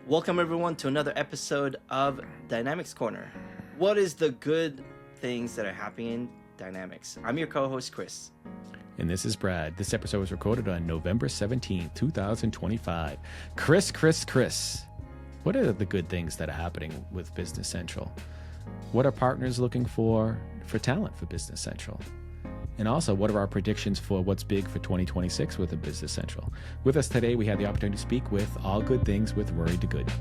Welcome everyone to another episode of Dynamics Corner. What is the good things that are happening in Dynamics? I'm your co-host Kris. And this is Brad. This episode was recorded on November 17th, 2025. Kris. What are the good things that are happening with Business Central? What are partners looking for talent for Business Central? And also, what are our predictions for what's big for 2026 within Business Central? With us today, we had the opportunity to speak with All Good Things with Rory De Goede.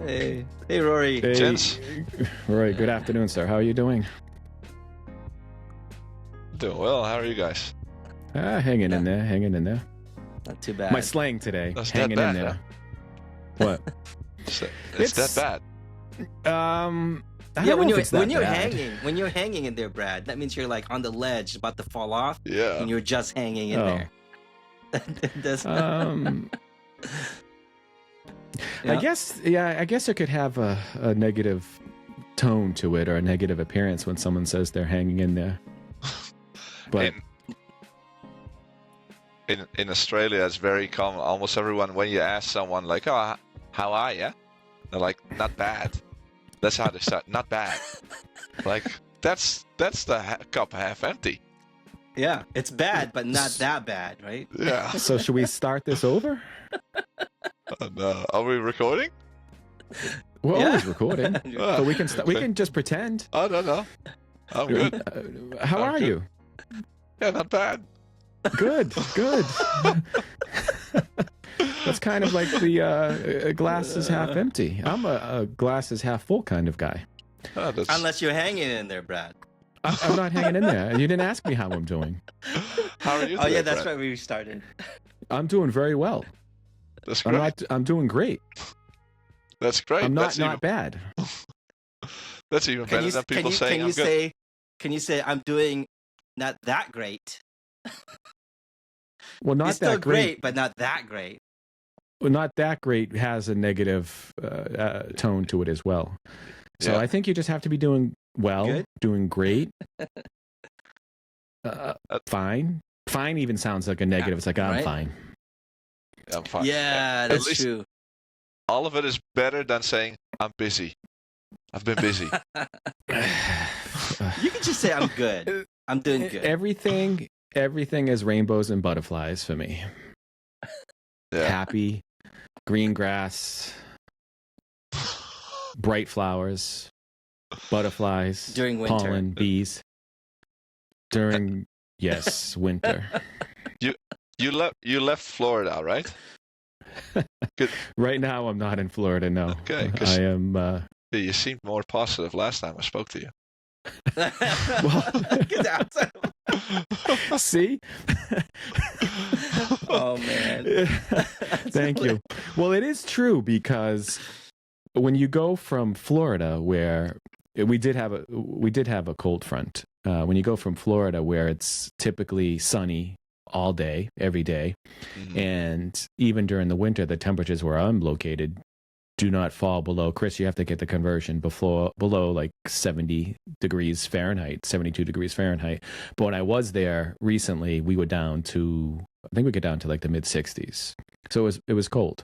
Hey Rory. Hey, Gents. Rory, good afternoon, sir. How are you doing? Doing well. How are you guys? Hanging in there. Not too bad. My slang today, That's hanging that in bad, there. What? It's that bad. I Yeah, don't when know if it's that you're bad. hanging in there, Brad, that means you're like on the ledge, about to fall off, Yeah. and you're just hanging in there. That's I guess it could have a negative tone to it or a negative appearance when someone says they're hanging in there. But In Australia, it's very common. Almost everyone, when you ask someone like, "Oh, how are you?" They're like, "Not bad." That's how they start. Not bad. Like that's the cup half empty. Yeah, it's bad, but not that bad, right? Yeah. so should we start this over? And, are we recording? We're Yeah. always recording, but we can we Okay. can just pretend. Oh no. I'm good. How I'm are good. you? Yeah, not bad. Good. That's kind of like the glass is half empty. I'm a glass is half full kind of guy. Oh, that's, Unless you're hanging in there, Brad. I'm not hanging in there. You didn't ask me how I'm doing. how are you? Oh Today, yeah, that's Brad? right. We started. I'm doing very well. That's great. I'm doing great. That's great. I'm that's not bad. That's even better than people saying I'm good. Can you say I'm doing not that great? Well, not It's still that great. but not that great. Well, not that great has a negative tone to it as well. So Yeah. I think you just have to be doing well, Good? doing great, fine. Fine even sounds like a negative. It's like, I'm Right? fine. I'm fine. Yeah, At that's least true. all of it is better than saying I'm busy. I've been busy. You can just say I'm good. I'm doing good. Everything is rainbows and butterflies for me. Yeah. Happy, green grass, bright flowers, butterflies, During winter. pollen, bees. During, yes, winter. You left Florida, right? Right now, I'm not in Florida, no. Okay, 'cause- I am... You seemed more positive last time I spoke to you. Get out. See? Oh man. Thank you. Well, it is true because when you go from Florida, where we did have a cold front, when you go from Florida, where it's typically sunny all day, every day, Mhm. and even during the winter, the temperatures where I'm located do not fall below, Kris, you have to get the conversion below like 70 degrees Fahrenheit, 72 degrees Fahrenheit. But when I was there recently, we were down to, I think we got down to like the mid 60s. So it was cold.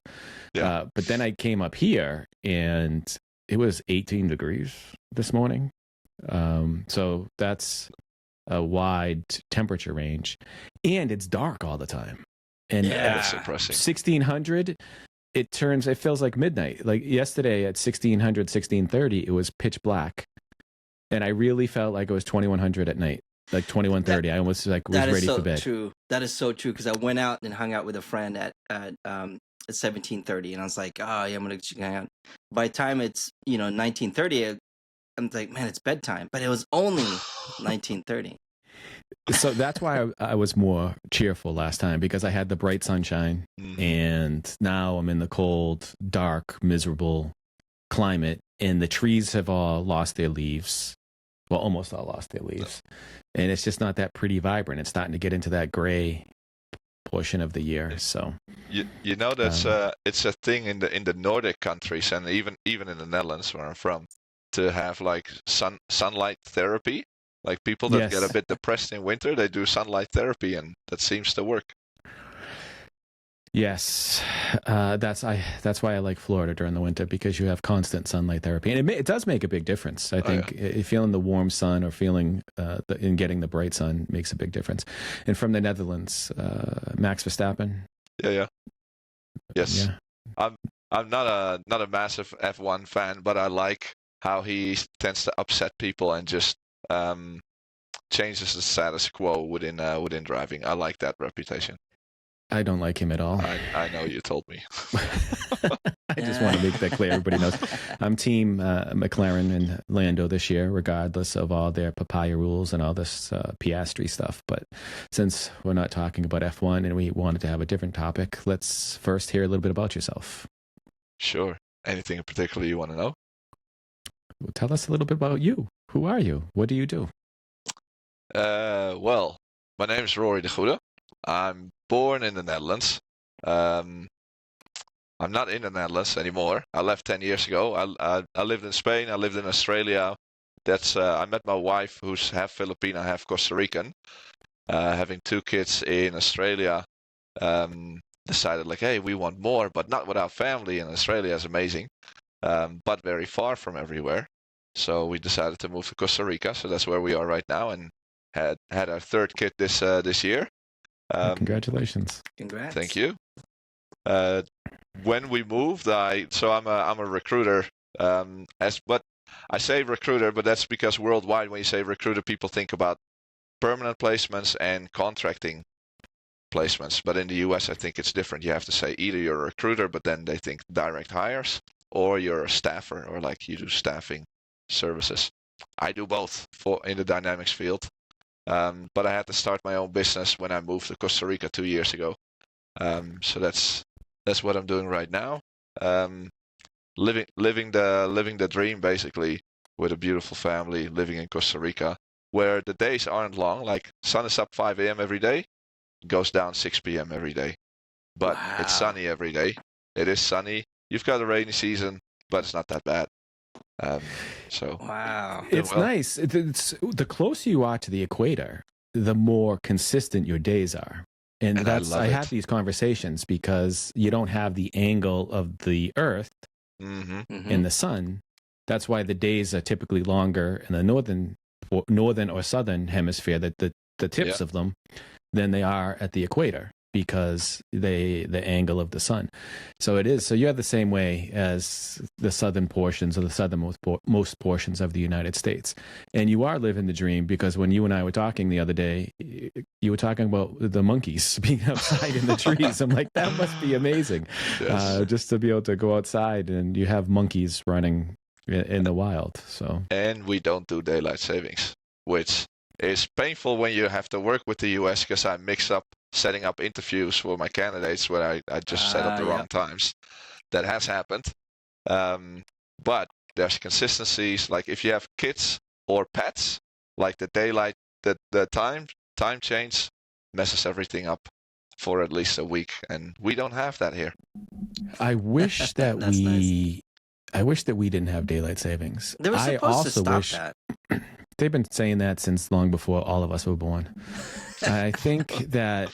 Yeah. But then I came up here and it was 18 degrees this morning. So that's a wide temperature range, and it's dark all the time. And Yeah. That's impressive. 1600, it feels like midnight. Like yesterday at 1630, it was pitch black, and I really felt like it was 2100 at night, like 2130. I almost was That is ready so for bed. true. That is so true because I went out and hung out with a friend at 17:30, and I was like, oh yeah, I'm gonna hang out. By the time it's 19:30, I'm like, man, it's bedtime. But it was only 19:30. So that's why I was more cheerful last time, because I had the bright sunshine, Mhm. and now I'm in the cold, dark, miserable climate, and the trees have all lost their leaves. Well, almost all lost their leaves. And it's just not that pretty vibrant. It's starting to get into that gray portion of the year. So you know that's it's a thing in the Nordic countries and even in the Netherlands where I'm from to have like sunlight therapy. Like people that get a bit depressed in winter, they do sunlight therapy, and that seems to work. Yes, that's why I like Florida during the winter, because you have constant sunlight therapy, and it does make a big difference. I think feeling the warm sun or feeling in getting the bright sun makes a big difference. And from the Netherlands, Max Verstappen. Yeah. Yes. Yeah. I'm not a massive F1 fan, but I like how he tends to upset people and just changes the status quo within driving. I like that reputation. I don't like him at all. I know, you told me. I just want to make that clear. Everybody knows. I'm team McLaren and Lando this year, regardless of all their papaya rules and all this Piastri stuff. But since we're not talking about F1 and we wanted to have a different topic, let's first hear a little bit about yourself. Sure. Anything in particular you want to know? Well, tell us a little bit about you. Who are you? What do you do? Well, my name is Rory De Goede. I'm born in the Netherlands. I'm not in the Netherlands anymore. I left 10 years ago. I lived in Spain. I lived in Australia. I met my wife, who's half Filipino, half Costa Rican. Having 2 kids in Australia, decided like, hey, we want more, but not without family. And Australia is amazing, but very far from everywhere. So we decided to move to Costa Rica. So that's where we are right now, and had our 3rd kid this year. Congratulations! Congrats! Thank you. When we moved, I'm a recruiter. But I say recruiter, but that's because worldwide, when you say recruiter, people think about permanent placements and contracting placements. But in the US, I think it's different. You have to say either you're a recruiter, but then they think direct hires, or you're a staffer, or like you do staffing services. I do both in the dynamics field. But I had to start my own business when I moved to Costa Rica 2 years ago. So that's what I'm doing right now. Living the dream, basically, with a beautiful family, living in Costa Rica, where the days aren't long. Like, sun is up 5 a.m. every day, goes down 6 p.m. every day. But It's sunny every day. It is sunny. You've got a rainy season, but it's not that bad. Wow, it's nice. It's the closer you are to the equator, the more consistent your days are, and I have these conversations because you don't have the angle of the Earth and the sun. That's why the days are typically longer in the northern or southern hemisphere, that the tips of them, than they are at the equator, because the angle of the sun. So it is. So you have the same way as the southern portions, or the southernmost portions of the United States. And you are living the dream, because when you and I were talking the other day, you were talking about the monkeys being outside in the trees. I'm like, that must be amazing. Yes. Just to be able to go outside and you have monkeys running in the wild. So. And we don't do daylight savings, which is painful when you have to work with the US, because I mix up setting up interviews for my candidates where I just set up the wrong times. That has happened. But there's consistencies. Like if you have kids or pets, like the daylight, the time change messes everything up for at least a week. And we don't have that here. I wish that I wish that we didn't have daylight savings. They were supposed to stop that. They've been saying that since long before all of us were born. I think that,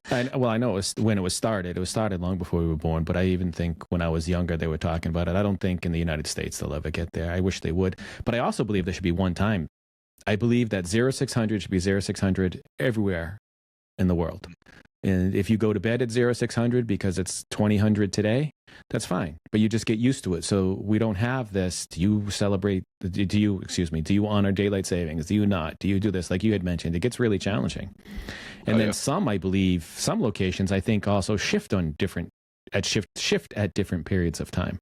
I know it was when it was started. It was started long before we were born, but I even think when I was younger, they were talking about it. I don't think in the United States they'll ever get there. I wish they would. But I also believe there should be one time. I believe that 0600 should be 0600 everywhere in the world. And if you go to bed at 0600 because it's 2000 today, that's fine. But you just get used to it. So we don't have this. Do you honor daylight savings? Do you not? Do you do this? Like you had mentioned, it gets really challenging. And then some locations, I think, also shift at different periods of time.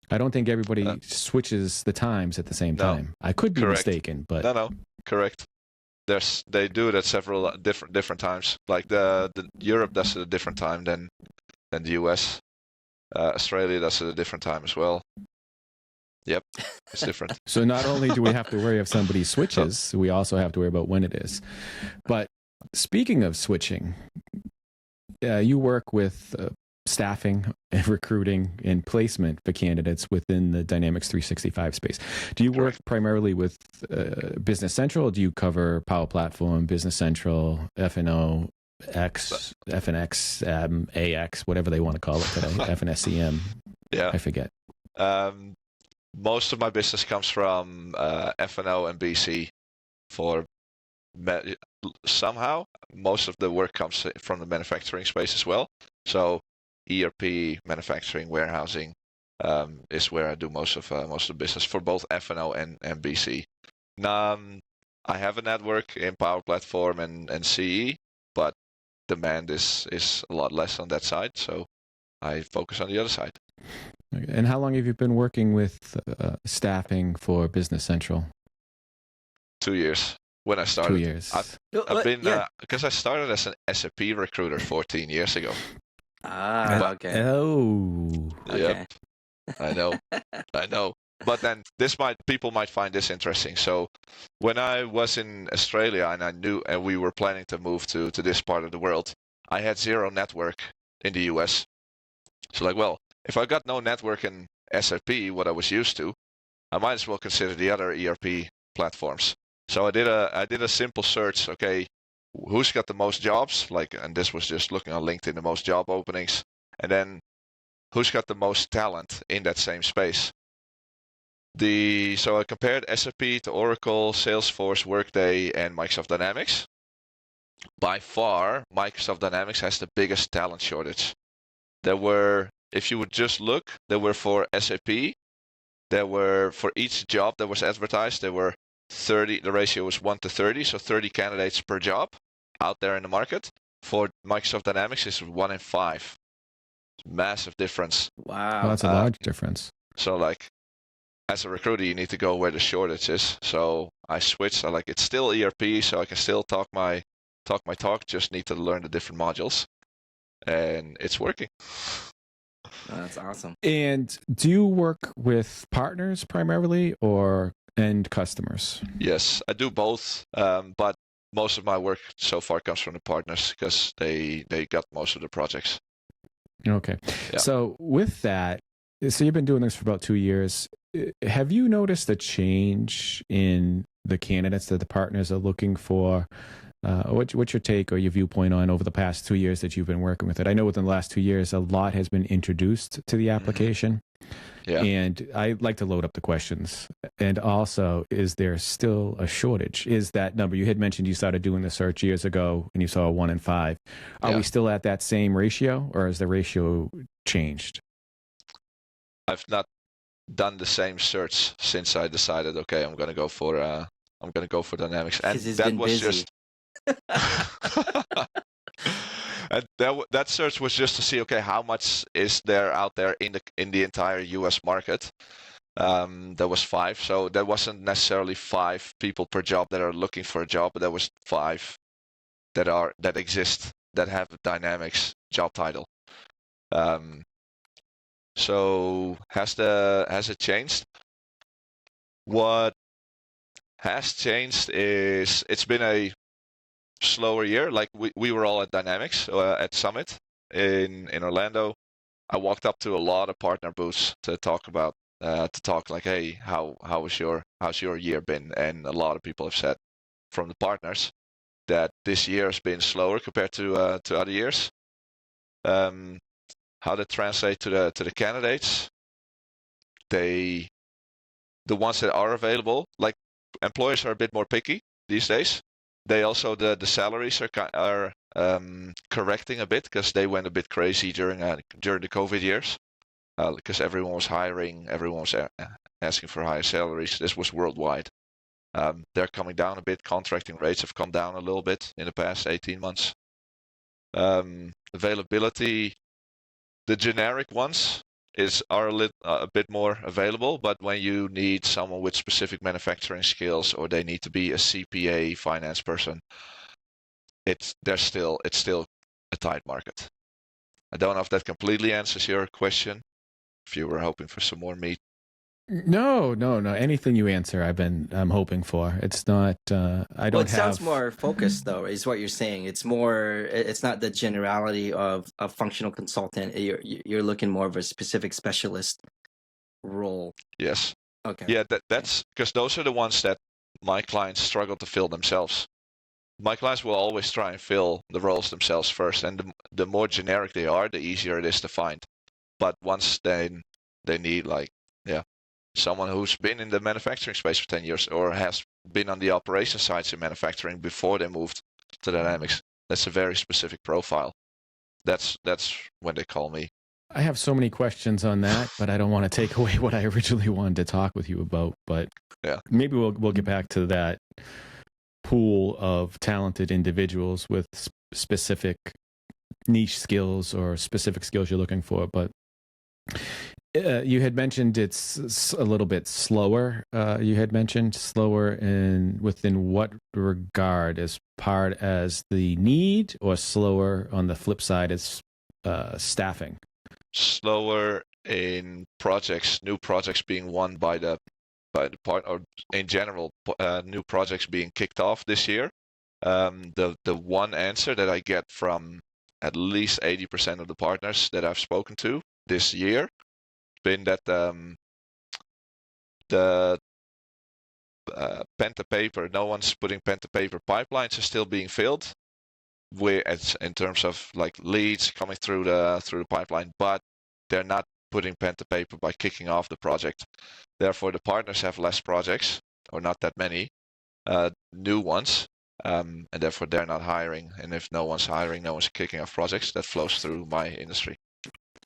I don't think everybody switches the times at the same time. I could be mistaken, but no, correct. They do it at several different times. Like the Europe does it at a different time than the US. Australia does it at a different time as well. Yep, it's different. So not only do we have to worry if somebody switches, we also have to worry about when it is. But speaking of switching, you work with staffing and recruiting and placement for candidates within the Dynamics 365 space. Do you work primarily with Business Central, or do you cover Power Platform, Business Central, F&O, X, FNX, AX, whatever they want to call it today, FNSCM? Yeah. I forget. Most of my business comes from F&O and BC. Somehow, most of the work comes from the manufacturing space as well. So ERP, manufacturing, warehousing is where I do most of the business for both F&O and BC. I have a network in Power Platform and CE, but demand is a lot less on that side, so I focus on the other side. Okay. And how long have you been working with staffing for Business Central? 2 years. When I started. 2 years. I've been because I started as an SAP recruiter 14 years ago. Okay. Oh. Yep. I know. But then people might find this interesting. So when I was in Australia and we were planning to move to this part of the world, I had zero network in the US. So well, if I got no network in SAP, what I was used to, I might as well consider the other ERP platforms. So I did a simple search. Okay, who's got the most jobs? And this was just looking on LinkedIn, the most job openings, and then who's got the most talent in that same space. So I compared SAP to Oracle, Salesforce, Workday, and Microsoft Dynamics. By far, Microsoft Dynamics has the biggest talent shortage. If you would just look, there were for SAP, for each job that was advertised, there were 30, the ratio was 1 to 30, so 30 candidates per job out there in the market. For Microsoft Dynamics, it's 1 in 5. Massive difference. Wow. Well, that's a large difference. So as a recruiter, you need to go where the shortage is. So I switched. It's still ERP, so I can still talk my talk, just need to learn the different modules. And it's working. Oh, that's awesome. And do you work with partners primarily or end customers? Yes, I do both, but most of my work so far comes from the partners because they got most of the projects. Okay. Yeah. So with that, so you've been doing this for about 2 years. Have you noticed a change in the candidates that the partners are looking for? What's your take or your viewpoint on over the past 2 years that you've been working with it? I know within the last 2 years, a lot has been introduced to the application. Yeah. And I like to load up the questions. And also, is there still a shortage? Is that number, you had mentioned you started doing the search years ago and you saw 1 in 5. Are we still at that same ratio or has the ratio changed? I've not done the same search since I decided, okay, I'm going to go for Dynamics. And that was busy. And that search was just to see, okay, how much is there out there in the entire US market? There was 5, so there wasn't necessarily 5 people per job that are looking for a job, but there was 5 that exist that have a Dynamics job title. So has it changed? What has changed is it's been a slower year. We were all at Dynamics at Summit in Orlando. I walked up to a lot of partner booths to talk hey, how's your year been? And a lot of people have said from the partners that this year has been slower compared to other years. How that translate to the candidates? The ones that are available, employers are a bit more picky these days. They also the salaries are correcting a bit because they went a bit crazy during the COVID years because everyone was hiring, everyone was asking for higher salaries. This was worldwide. They're coming down a bit. Contracting rates have come down a little bit in the past 18 months. Availability, the generic ones are a bit more available, but when you need someone with specific manufacturing skills or they need to be a CPA finance person, it's still a tight market. I don't know if that completely answers your question. If you were hoping for some more meat. No. Anything you answer, I'm hoping for. It's not. I Well, don't it sounds have. more focused, though, is what you're saying. It's more. It's not the generality of a functional consultant. You're looking more of a specific specialist role. Yes. Okay. Yeah, Okay. that's because those are the ones that my clients struggle to fill themselves. My clients will always try and fill the roles themselves first, and the more generic they are, the easier it is to find. But once they need like someone who's been in the manufacturing space for 10 years or has been on the operation sides in manufacturing before they moved to Dynamics. That's a very specific profile. That's when they call me. I have so many questions on that, but I don't want to take away what I originally wanted to talk with you about. But Yeah. maybe we'll get back to that pool of talented individuals with specific niche skills or specific skills you're looking for. But you had mentioned it's a little bit slower. You had mentioned slower within what regard? As part as the need, or slower on the flip side as staffing? Slower in projects, new projects being won by the part, or in general, new projects being kicked off this year. The one answer that I get from at least 80% of the partners that I've spoken to this year been that the pen to paper, no one's putting pen to paper. Pipelines are still being filled in terms of like leads coming through the pipeline, but they're not putting pen to paper by kicking off the project. Therefore, the partners have less projects, or not that many new ones, and therefore they're not hiring. And if no one's hiring, no one's kicking off projects. That flows through my industry.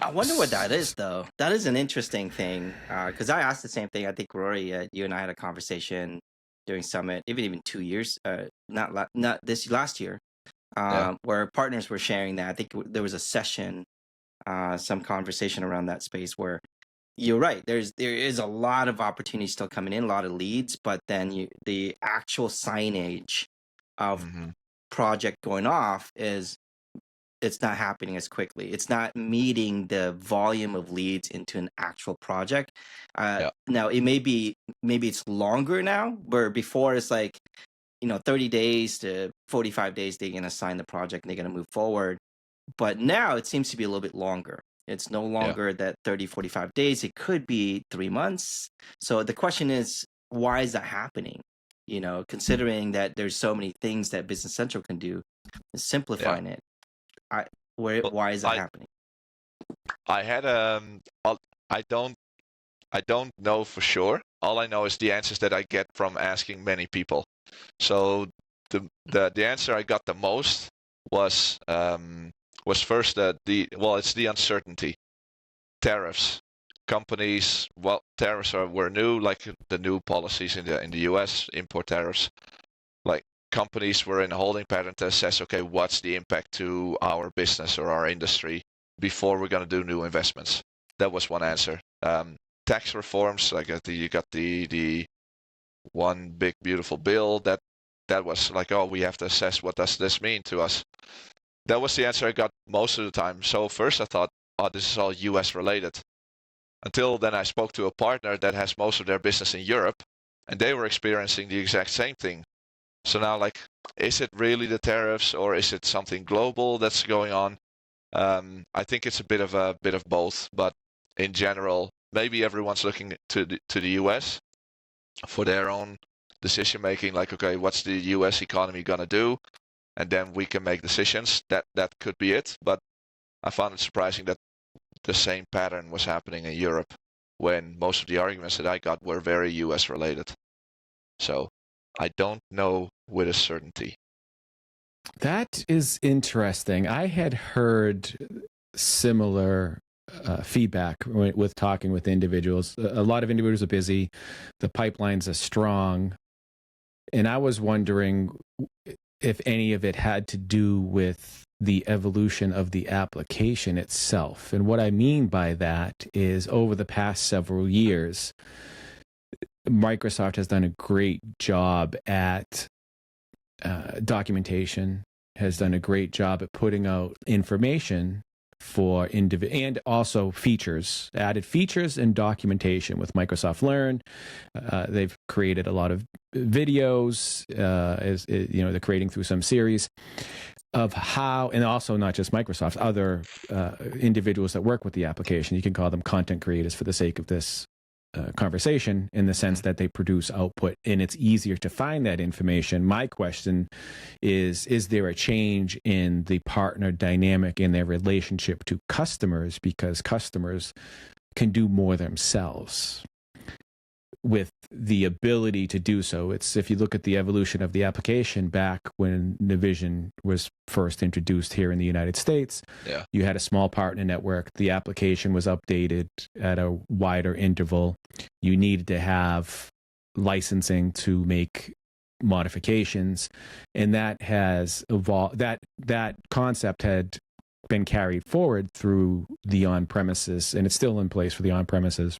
I wonder what that is, though. That is an interesting thing, because I asked the same thing. I think Rory, you and I had a conversation during Summit, even 2 years, not this last year, where partners were sharing that. I think there was a session, some conversation around that space where you're right. There is a lot of opportunities still coming in, a lot of leads, but then the actual signage of project going off it's not happening as quickly. It's not meeting the volume of leads into an actual project. Now it maybe it's longer now, where before it's like 30 days to 45 days they're going to sign the project and they're going to move forward. But now it seems to be a little bit longer. It's no longer that 30, 45 days. It could be 3 months. So the question is, why is that happening? Considering that there's so many things that Business Central can do, simplifying it. Why is that happening? I had I don't know for sure. All I know is the answers that I get from asking many people. So the answer I got the most was first it's the uncertainty. Tariffs. Companies, tariffs were new, like the new policies in the US, import tariffs. Like companies were in a holding pattern to assess, okay, what's the impact to our business or our industry before we're going to do new investments. That was one answer. Tax reforms, like you got the one big beautiful bill that was like, oh, we have to assess what does this mean to us. That was the answer I got most of the time. So first I thought, oh, this is all US related. Until then I spoke to a partner that has most of their business in Europe, and they were experiencing the exact same thing. So now, like, is it really the tariffs, or is it something global that's going on? I think it's a bit of both, but in general, maybe everyone's looking to the US for their own decision making. Like, okay, what's the US economy gonna do? And then we can make decisions. That could be it. But I found it surprising that the same pattern was happening in Europe, when most of the arguments that I got were very US related. So I don't know with a certainty. That is interesting. I had heard similar feedback with talking with individuals. A lot of individuals are busy. The pipelines are strong. And I was wondering if any of it had to do with the evolution of the application itself. And what I mean by that is, over the past several years, Microsoft has done a great job at documentation, has done a great job at putting out information for and also added features and documentation with Microsoft Learn. They've created a lot of videos, they're creating through some series of how, and also not just Microsoft, other individuals that work with the application. You can call them content creators for the sake of this conversation, in the sense that they produce output and it's easier to find that information. My question is there a change in the partner dynamic in their relationship to customers, because customers can do more themselves with the ability to do so? It's, if you look at the evolution of the application back when Navision was first introduced here in the United States, you had a small partner network. The application was updated at a wider interval. You needed to have licensing to make modifications, and that has evolved. That concept had been carried forward through the on-premises, and it's still in place for the on-premises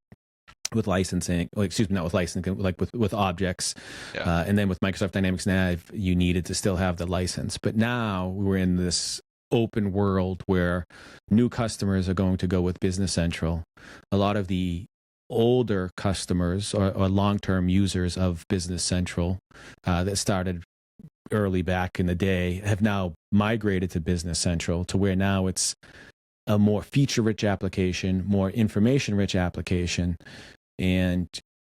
with licensing, not with licensing, like with objects. And then with Microsoft Dynamics Nav, you needed to still have the license. But now we're in this open world where new customers are going to go with Business Central. A lot of the older customers or long-term users of Business Central that started early back in the day have now migrated to Business Central, to where now it's a more feature-rich application, more information-rich application, and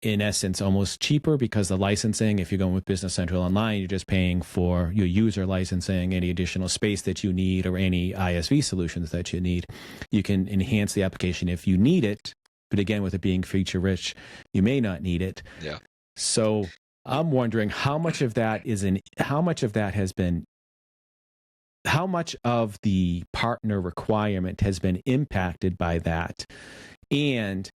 in essence almost cheaper, because the licensing, if you're going with Business Central Online, you're just paying for your user licensing, any additional space that you need, or any ISV solutions that you need. You can enhance the application if you need it, but again, with it being feature-rich, you may not need it. So I'm wondering how much of the partner requirement has been impacted by that, and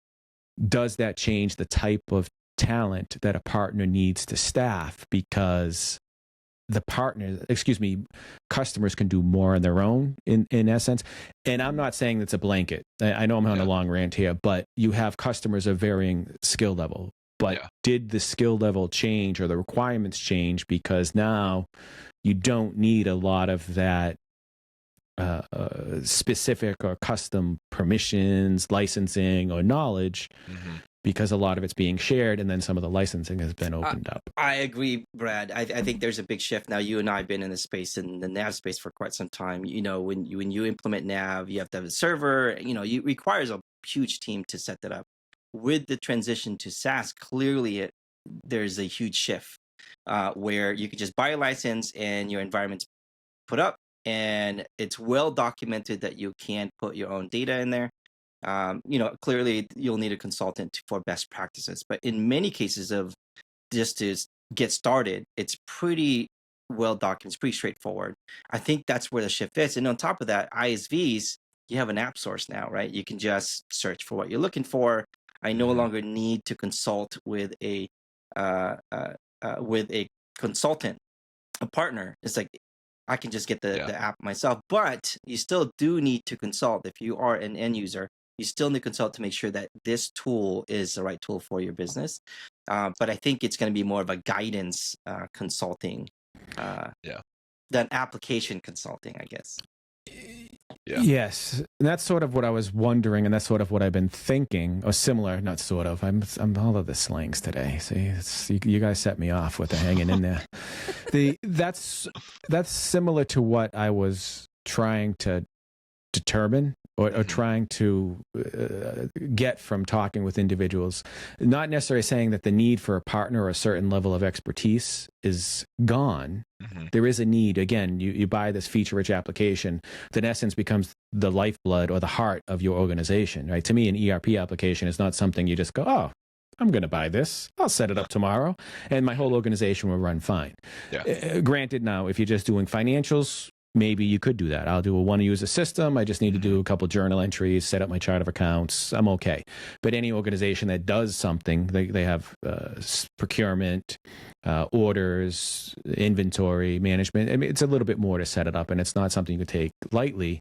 does that change the type of talent that a partner needs to staff? Because customers can do more on their own in essence. And I'm not saying that's a blanket. I know I'm on a long rant here, but you have customers of varying skill level. But did the skill level change, or the requirements change, because now you don't need a lot of that specific or custom permissions, licensing, or knowledge, because a lot of it's being shared, and then some of the licensing has been opened up. I agree, Brad. I think there's a big shift now. You and I have been in this space, in the Nav space, for quite some time. When you implement Nav, you have to have a server. It requires a huge team to set that up. With the transition to SaaS, clearly there's a huge shift where you could just buy a license and your environment's put up, and it's well documented that you can put your own data in there. Clearly you'll need a consultant for best practices, but in many cases of just to get started, it's pretty well documented, it's pretty straightforward. I think that's where the shift is. And on top of that, ISVs, you have an app source now, right? You can just search for what you're looking for. I no longer need to consult with a consultant, a partner. It's like I can just get the app myself, but you still do need to consult. If you are an end user, you still need to consult to make sure that this tool is the right tool for your business. But I think it's going to be more of a guidance consulting than application consulting, I guess. Yes, and that's sort of what I was wondering, and that's sort of what I've been thinking, or similar. Not sort of. I'm all of the slangs today. See, you guys set me off with the hanging in there. That's similar to what I was trying to determine, or trying to get from talking with individuals. Not necessarily saying that the need for a partner or a certain level of expertise is gone. There is a need. Again, you buy this feature-rich application that in essence becomes the lifeblood or the heart of your organization, right? To me, an ERP application is not something you just go, oh, I'm going to buy this. I'll set it up tomorrow, and my whole organization will run fine. Granted, now, if you're just doing financials, maybe you could do that. I'll do a one-user system. I just need to do a couple journal entries, set up my chart of accounts. I'm okay. But any organization that does something, they have procurement, orders, inventory management. I mean, it's a little bit more to set it up, and it's not something you could take lightly.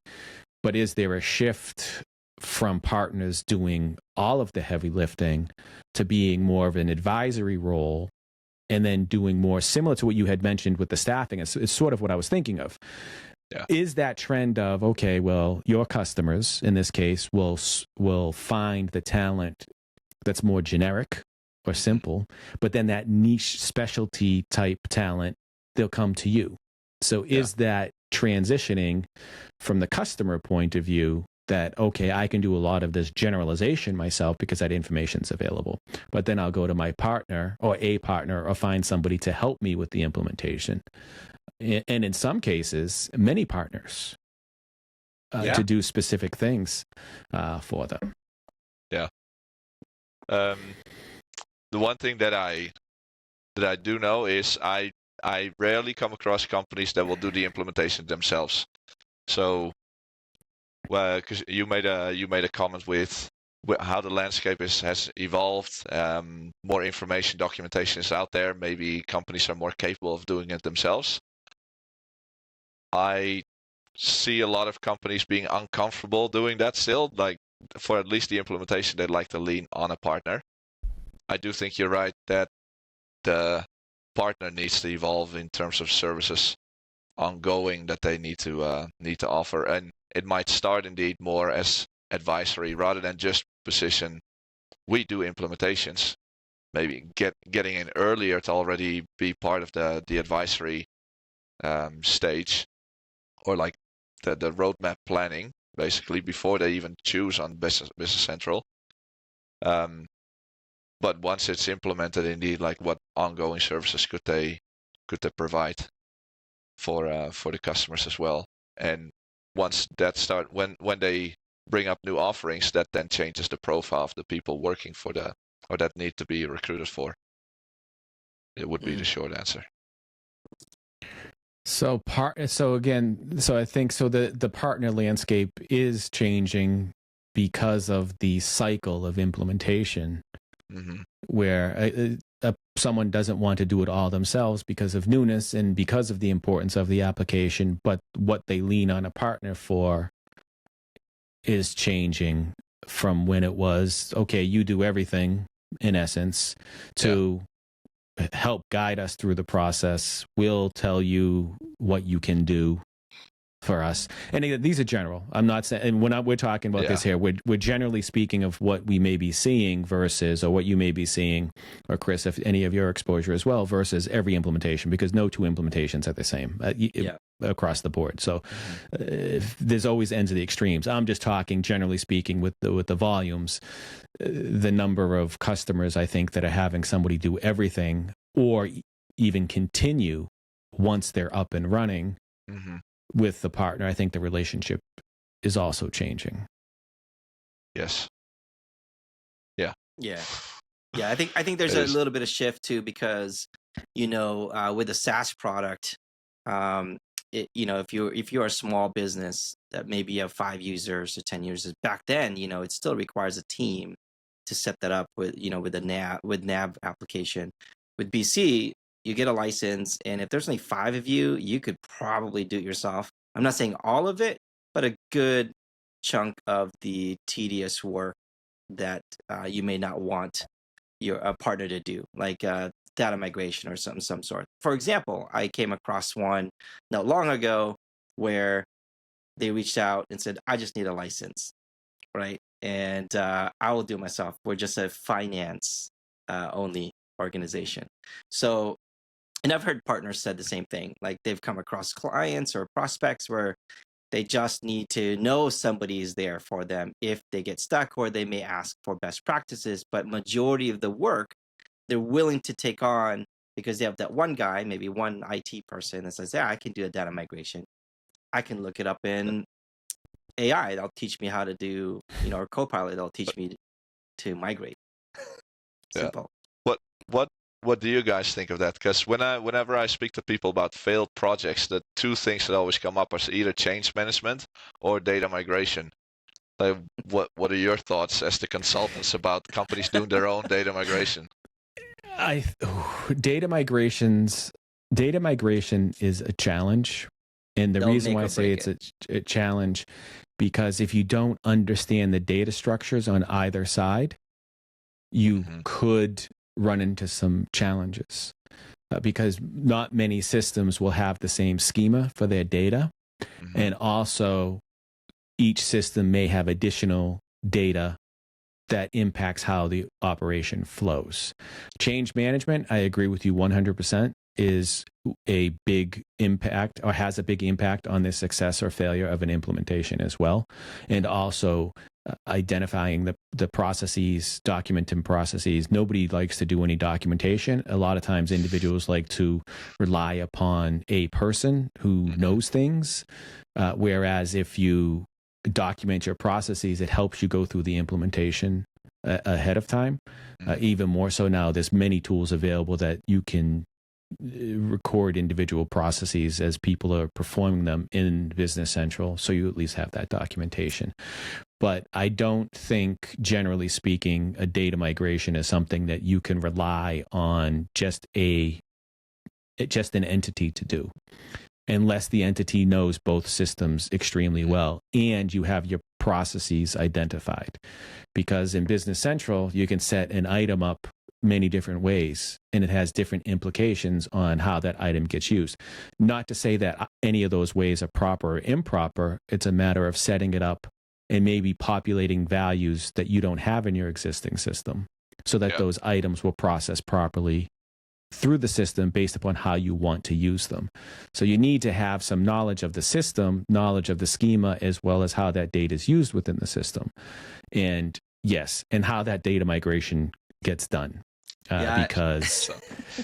But is there a shift from partners doing all of the heavy lifting to being more of an advisory role, and then doing more similar to what you had mentioned with the staffing? It's sort of what I was thinking of. is that trend of, okay, well, your customers in this case will find the talent that's more generic or simple, but then that niche specialty type talent, they'll come to you. So is that transitioning from the customer point of view that, okay, I can do a lot of this generalization myself because that information's available, but then I'll go to my partner or find somebody to help me with the implementation. And in some cases, many partners to do specific things for them. Yeah. The one thing that I do know is I rarely come across companies that will do the implementation themselves. So, because you made a comment with how the landscape has evolved, more information documentation is out there. Maybe companies are more capable of doing it themselves. I see a lot of companies being uncomfortable doing that still. Like for at least the implementation, they'd like to lean on a partner. I do think you're right that the partner needs to evolve in terms of services ongoing that they need to offer, and it might start indeed more as advisory rather than just position. We do implementations. Maybe getting in earlier to already be part of the advisory stage, or like the roadmap planning, basically before they even choose on Business Central. But once it's implemented, indeed, like what ongoing services could they provide for the customers as well? And once that when they bring up new offerings, that then changes the profile of the people working for or that need to be recruited for. It would be the short answer. So I think the partner landscape is changing because of the cycle of implementation, where someone doesn't want to do it all themselves because of newness and because of the importance of the application, but what they lean on a partner for is changing from when it was, okay, you do everything in essence, to help guide us through the process. We'll tell you what you can do for us. And these are general. I'm not saying, and when we're talking about this here, we're generally speaking of what we may be seeing versus, or what you may be seeing, or Kris, if any of your exposure as well, versus every implementation, because no two implementations are the same across the board. So there's always ends of the extremes. I'm just talking generally speaking with the volumes, the number of customers I think that are having somebody do everything or even continue once they're up and running with the partner. I think the relationship is also changing. Yes. Yeah. I think there's a little bit of shift too, because with a SaaS product, if you're a small business that maybe you have 5 users or 10 users, back then, it still requires a team to set that up with the nav application. With BC, you get a license, and if there's only 5 of you, you could probably do it yourself. I'm not saying all of it, but a good chunk of the tedious work that you may not want your partner to do, like data migration or some sort. For example, I came across one not long ago where they reached out and said, I just need a license, right? And I will do it myself. We're just a finance only organization. So, and I've heard partners said the same thing. Like they've come across clients or prospects where they just need to know somebody is there for them if they get stuck, or they may ask for best practices. But majority of the work they're willing to take on because they have that one guy, maybe one IT person that says, I can do a data migration. I can look it up in AI. They'll teach me how to do, or Copilot. They'll teach me to migrate. Simple. What do you guys think of that? Because whenever I speak to people about failed projects, the 2 things that always come up are either change management or data migration. Like, what are your thoughts as the consultants about companies doing their own data migration? Data migration is a challenge, and the reason why I say it's a challenge, because if you don't understand the data structures on either side, you could run into some challenges, because not many systems will have the same schema for their data. And also, each system may have additional data that impacts how the operation flows. Change management, I agree with you 100%, is a big impact, or has a big impact on the success or failure of an implementation as well. And also identifying the processes, documenting processes. Nobody likes to do any documentation. A lot of times individuals like to rely upon a person who knows things, whereas if you document your processes, it helps you go through the implementation ahead of time. Even more so now, there's many tools available that you can record individual processes as people are performing them in Business Central, so you at least have that documentation. But I don't think, generally speaking, a data migration is something that you can rely on just an entity to do, unless the entity knows both systems extremely well and you have your processes identified. Because in Business Central, you can set an item up many different ways, and it has different implications on how that item gets used. Not to say that any of those ways are proper or improper. It's a matter of setting it up and maybe populating values that you don't have in your existing system, so that those items will process properly through the system based upon how you want to use them. So you need to have some knowledge of the system, knowledge of the schema, as well as how that data is used within the system. And yes, and how that data migration gets done. Because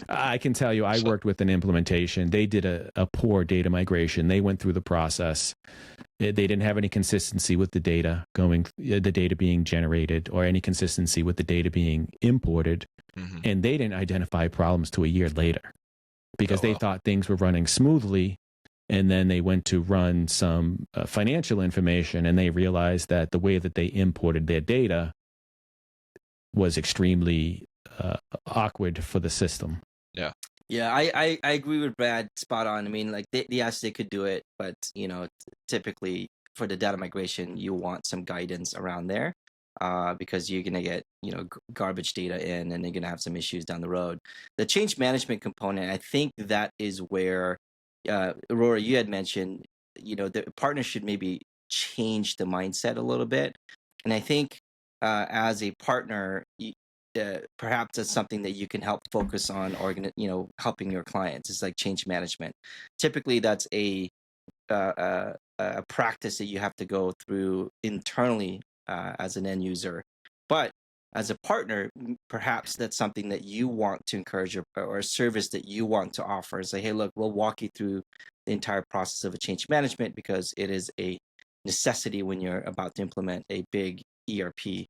I can tell you, I worked with an implementation. They did a poor data migration. They went through the process. They didn't have any consistency with the data being generated, or any consistency with the data being imported. And they didn't identify problems till a year later, because they thought things were running smoothly. And then they went to run some financial information, and they realized that the way that they imported their data was extremely awkward for the system. Yeah, I agree with Brad, spot on. I mean, like, yes, they could do it, but typically for the data migration, you want some guidance around there, because you're gonna get garbage data in, and you're gonna have some issues down the road. The change management component, I think that is where Rory, you had mentioned, the partners should maybe change the mindset a little bit, and I think as a partner, perhaps that's something that you can help focus on, helping your clients. It's like change management. Typically, that's a practice that you have to go through internally as an end user. But as a partner, perhaps that's something that you want to encourage, or a service that you want to offer. Say, hey, look, we'll walk you through the entire process of a change management, because it is a necessity when you're about to implement a big ERP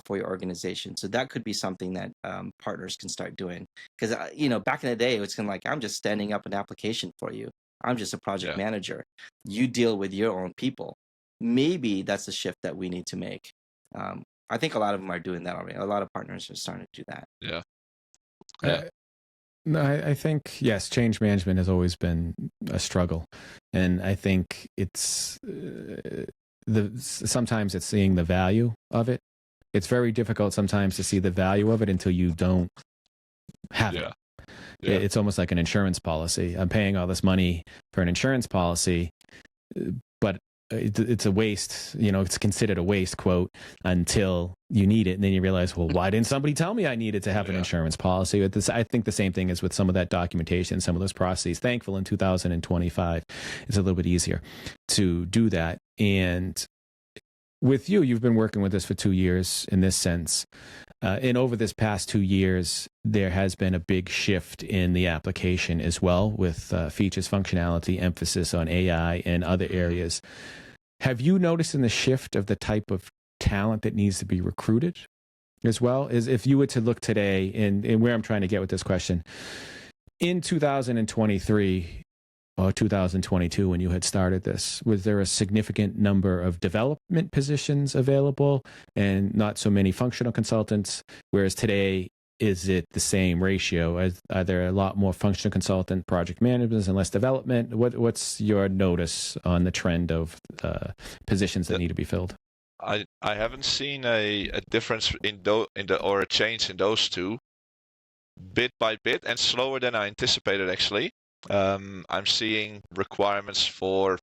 for your organization. So that could be something that partners can start doing. Because back in the day, it was kind of like, I'm just standing up an application for you. I'm just a project manager. You deal with your own people. Maybe that's the shift that we need to make. I think a lot of them are doing that already. A lot of partners are starting to do that. No, I think, yes, change management has always been a struggle. And I think it's sometimes it's seeing the value of it. It's very difficult sometimes to see the value of it until you don't have it. It's almost like an insurance policy. I'm paying all this money for an insurance policy, but it's a waste. It's considered a waste, quote, until you need it. And then you realize, well, why didn't somebody tell me I needed to have an insurance policy? I think the same thing is with some of that documentation, some of those processes. Thankful in 2025, it's a little bit easier to do that. And with you've been working with us for 2 years in this sense. And over this past 2 years, there has been a big shift in the application as well, with features, functionality, emphasis on AI and other areas. Have you noticed in the shift of the type of talent that needs to be recruited as well? Is if you were to look today, and where I'm trying to get with this question, in 2023, or 2022, when you had started this, was there a significant number of development positions available and not so many functional consultants? Whereas today, is it the same ratio? Are there a lot more functional consultant, project managers, and less development? What's your notice on the trend of positions that need to be filled? I haven't seen a difference or a change in those two, bit by bit, and slower than I anticipated, actually. I'm seeing requirements for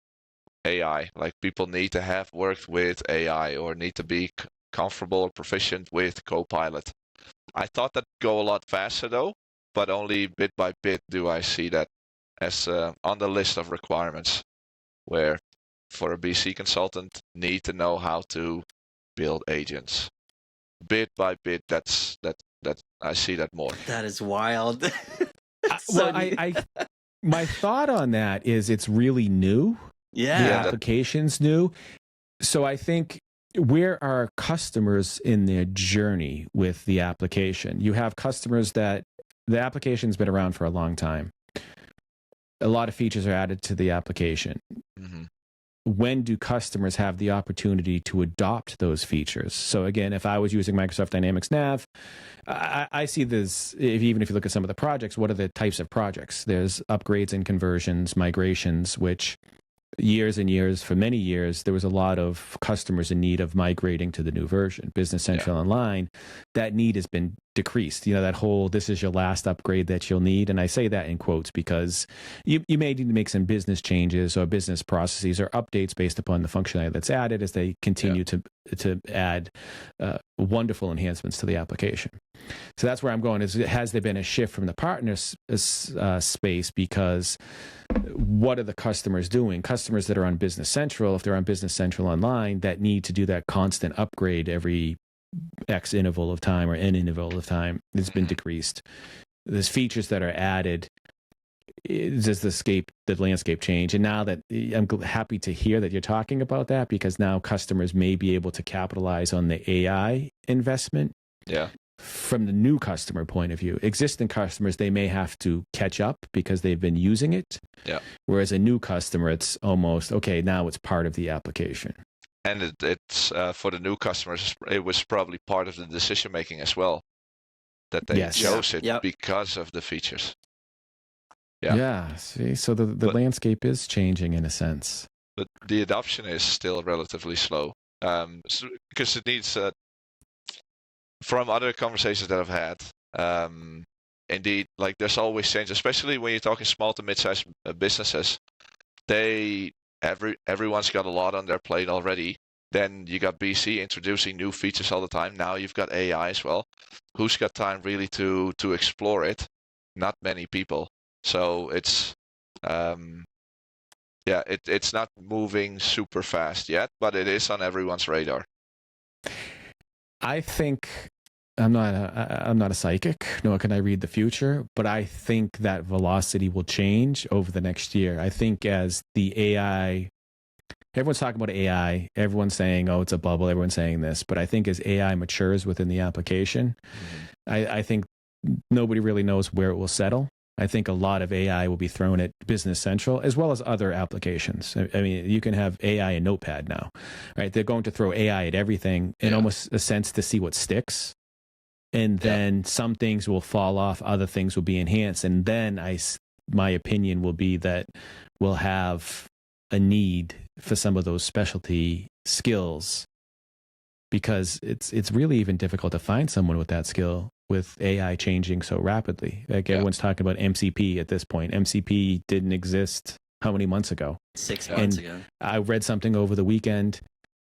AI. Like people need to have worked with AI or need to be comfortable or proficient with Copilot. I thought that'd go a lot faster though, but only bit by bit do I see that as on the list of requirements, where for a BC consultant need to know how to build agents. Bit by bit, that I see that more. That is wild. Well, my thought on that is it's really new. Yeah. The application's new. So I think, where are customers in their journey with the application? You have customers that the application's been around for a long time. A lot of features are added to the application. Mm-hmm. When do customers have the opportunity to adopt those features? So again, if I was using Microsoft Dynamics Nav, I see this, even if you look at some of the projects, what are the types of projects? There's upgrades and conversions, migrations, which years and years, for many years, there was a lot of customers in need of migrating to the new version. Business Central Online, that need has been decreased. You know, that whole, this is your last upgrade that you'll need. And I say that in quotes because you may need to make some business changes or business processes or updates based upon the functionality that's added as they continue to add wonderful enhancements to the application. So that's where I'm going, is has there been a shift from the partners space? Because what are the customers doing? Customers that are on Business Central, if they're on Business Central Online, that need to do that constant upgrade every X interval of time or N interval of time, it's been decreased. There's features that are added. Does the landscape change? And now that I'm happy to hear that you're talking about that, because now customers may be able to capitalize on the AI investment. Yeah. From the new customer point of view. Existing customers, they may have to catch up because they've been using it. Yeah. Whereas a new customer, it's almost, okay, now it's part of the application. And it's for the new customers, it was probably part of the decision making as well, that they chose it because of the features. Yeah. See, so the landscape is changing in a sense. But the adoption is still relatively slow, because it needs. From other conversations that I've had, indeed, like there's always change, especially when you're talking small to mid-sized businesses. Everyone's got a lot on their plate already. Then you got BC introducing new features all the time. Now you've got AI as well. Who's got time really to explore it? Not many people. So it's it's not moving super fast yet, but it is on everyone's radar. I think I'm not a psychic, nor can I read the future, but I think that velocity will change over the next year. I think as the AI, everyone's talking about AI, everyone's saying, oh, it's a bubble, everyone's saying this, but I think as AI matures within the application, I think nobody really knows where it will settle. I think a lot of AI will be thrown at Business Central as well as other applications. I mean, you can have AI in Notepad now, right? They're going to throw AI at everything in almost a sense to see what sticks. And then some things will fall off, other things will be enhanced. And then my opinion will be that we'll have a need for some of those specialty skills, because it's really even difficult to find someone with that skill with AI changing so rapidly. Like everyone's talking about MCP at this point. MCP didn't exist how many months ago? 6 months ago. I read something over the weekend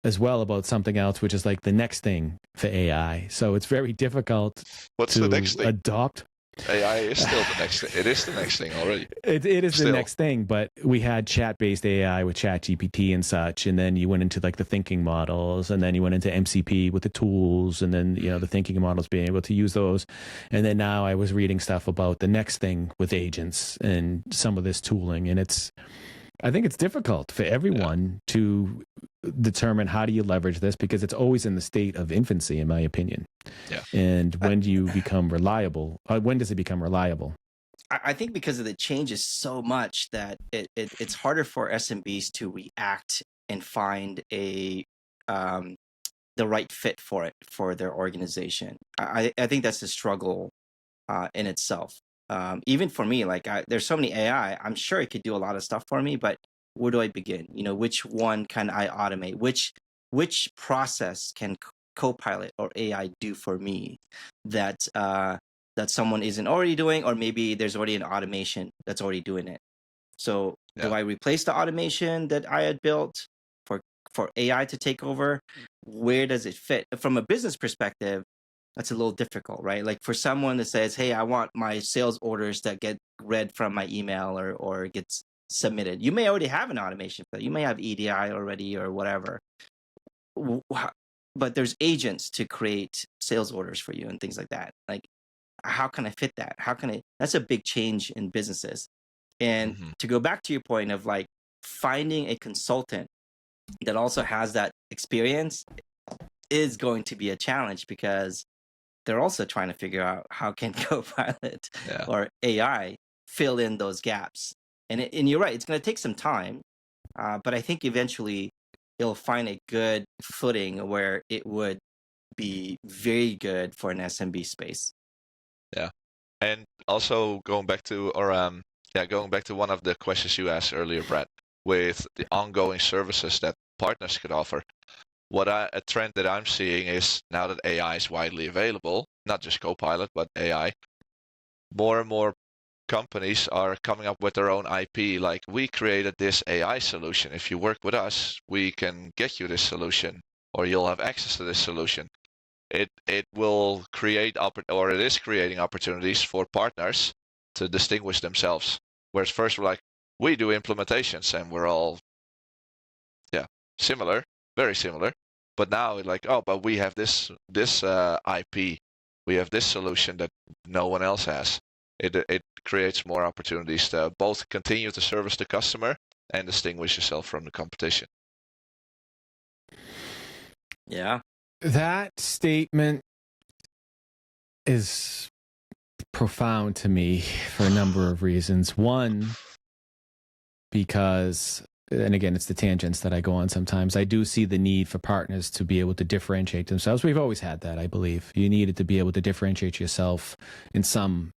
as well about something else, which is like the next thing for AI. So it's very difficult the next thing? Adopt. AI is still the next thing. It is the next thing already. It is still the next thing, but we had chat-based AI with ChatGPT and such, and then you went into like the thinking models, and then you went into MCP with the tools, and then, you know, the thinking models being able to use those. And then now I was reading stuff about the next thing with agents and some of this tooling, and I think it's difficult for everyone to determine how do you leverage this, because it's always in the state of infancy, in my opinion. Yeah. And when do you become reliable? When does it become reliable? I think because of the changes so much that it's harder for SMBs to react and find the right fit for it for their organization. I think that's a struggle in itself. Even for me, like there's so many AI, I'm sure it could do a lot of stuff for me, but where do I begin? You know, which one can I automate? Which process can Copilot or AI do for me that someone isn't already doing, or maybe there's already an automation that's already doing it? So do I replace the automation that I had built for AI to take over? Where does it fit? From a business perspective, that's a little difficult, right? Like for someone that says, hey, I want my sales orders that get read from my email or gets submitted. You may already have an automation for that. You may have EDI already or whatever. But there's agents to create sales orders for you and things like that. Like, how can I fit that? That's a big change in businesses. And to go back to your point of like finding a consultant that also has that experience is going to be a challenge, because they're also trying to figure out how can Copilot or AI fill in those gaps. And you're right, it's going to take some time, but I think eventually it'll find a good footing where it would be very good for an SMB space. Yeah, and also going back to one of the questions you asked earlier, Brad, with the ongoing services that partners could offer. A trend that I'm seeing is, now that AI is widely available, not just Copilot, but AI, more and more companies are coming up with their own IP. Like, we created this AI solution. If you work with us, we can get you this solution, or you'll have access to this solution. It will create it is creating opportunities for partners to distinguish themselves. Whereas first we're like, we do implementations and we're all similar, very similar. But now it's like, oh, but we have this IP, we have this solution that no one else has. It creates more opportunities to both continue to service the customer and distinguish yourself from the competition. Yeah. That statement is profound to me for a number of reasons. One, because, and again, it's the tangents that I go on sometimes, I do see the need for partners to be able to differentiate themselves. We've always had that, I believe. You needed to be able to differentiate yourself in some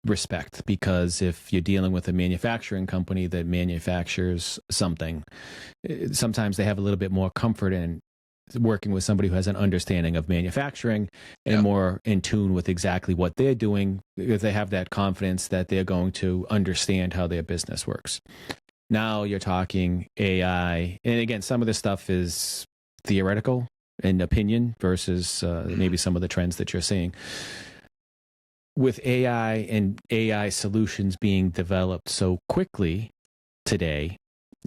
respect, because if you're dealing with a manufacturing company that manufactures something, sometimes they have a little bit more comfort in working with somebody who has an understanding of manufacturing and more in tune with exactly what they're doing, because they have that confidence that they're going to understand how their business works. Now you're talking AI, and again, some of this stuff is theoretical and opinion versus maybe some of the trends that you're seeing. With AI and AI solutions being developed so quickly today,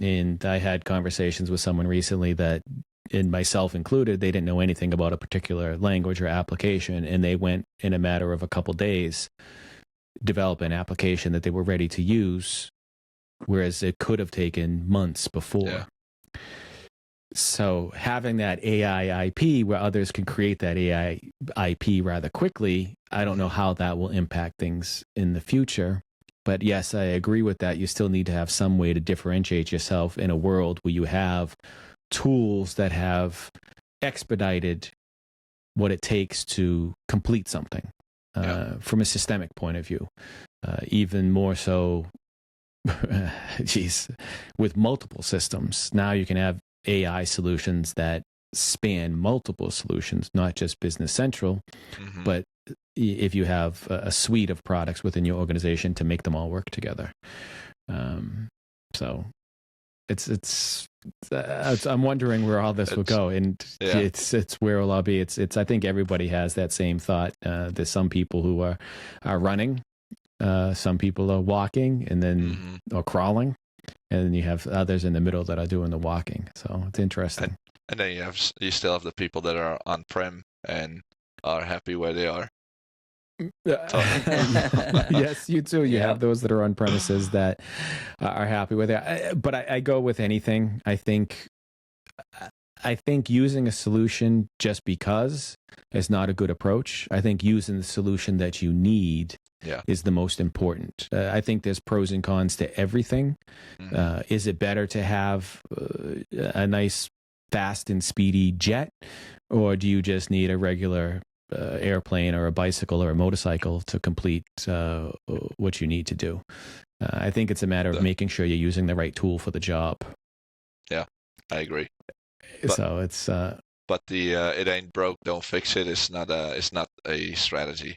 and I had conversations with someone recently that, and myself included, they didn't know anything about a particular language or application, and they went in a matter of a couple days develop an application that they were ready to use, whereas it could have taken months before. Yeah. So having that AI IP where others can create that AI IP rather quickly, I don't know how that will impact things in the future. But yes, I agree with that. You still need to have some way to differentiate yourself in a world where you have tools that have expedited what it takes to complete something from a systemic point of view. Even more so, with multiple systems. Now you can have AI solutions that span multiple solutions, not just Business Central, but if you have a suite of products within your organization to make them all work together. So I'm wondering where all this will go, and it's where it'll all be. It's I think everybody has that same thought. There's some people who are running, some people are walking, and then or crawling, and then you have others in the middle that are doing the walking. So it's interesting. And then you still have the people that are on-prem and are happy where they are. Yes, you too. You have those that are on premises that are happy with it. But I go with anything. I think using a solution just because is not a good approach. I think using the solution that you need is the most important. I think there's pros and cons to everything. Is it better to have a nice, fast and speedy jet, or do you just need a regular airplane or a bicycle or a motorcycle to complete what you need to do? I think it's a matter of making sure you're using the right tool for the job. Yeah, I agree. So it's but the it ain't broke, don't fix it is not a strategy.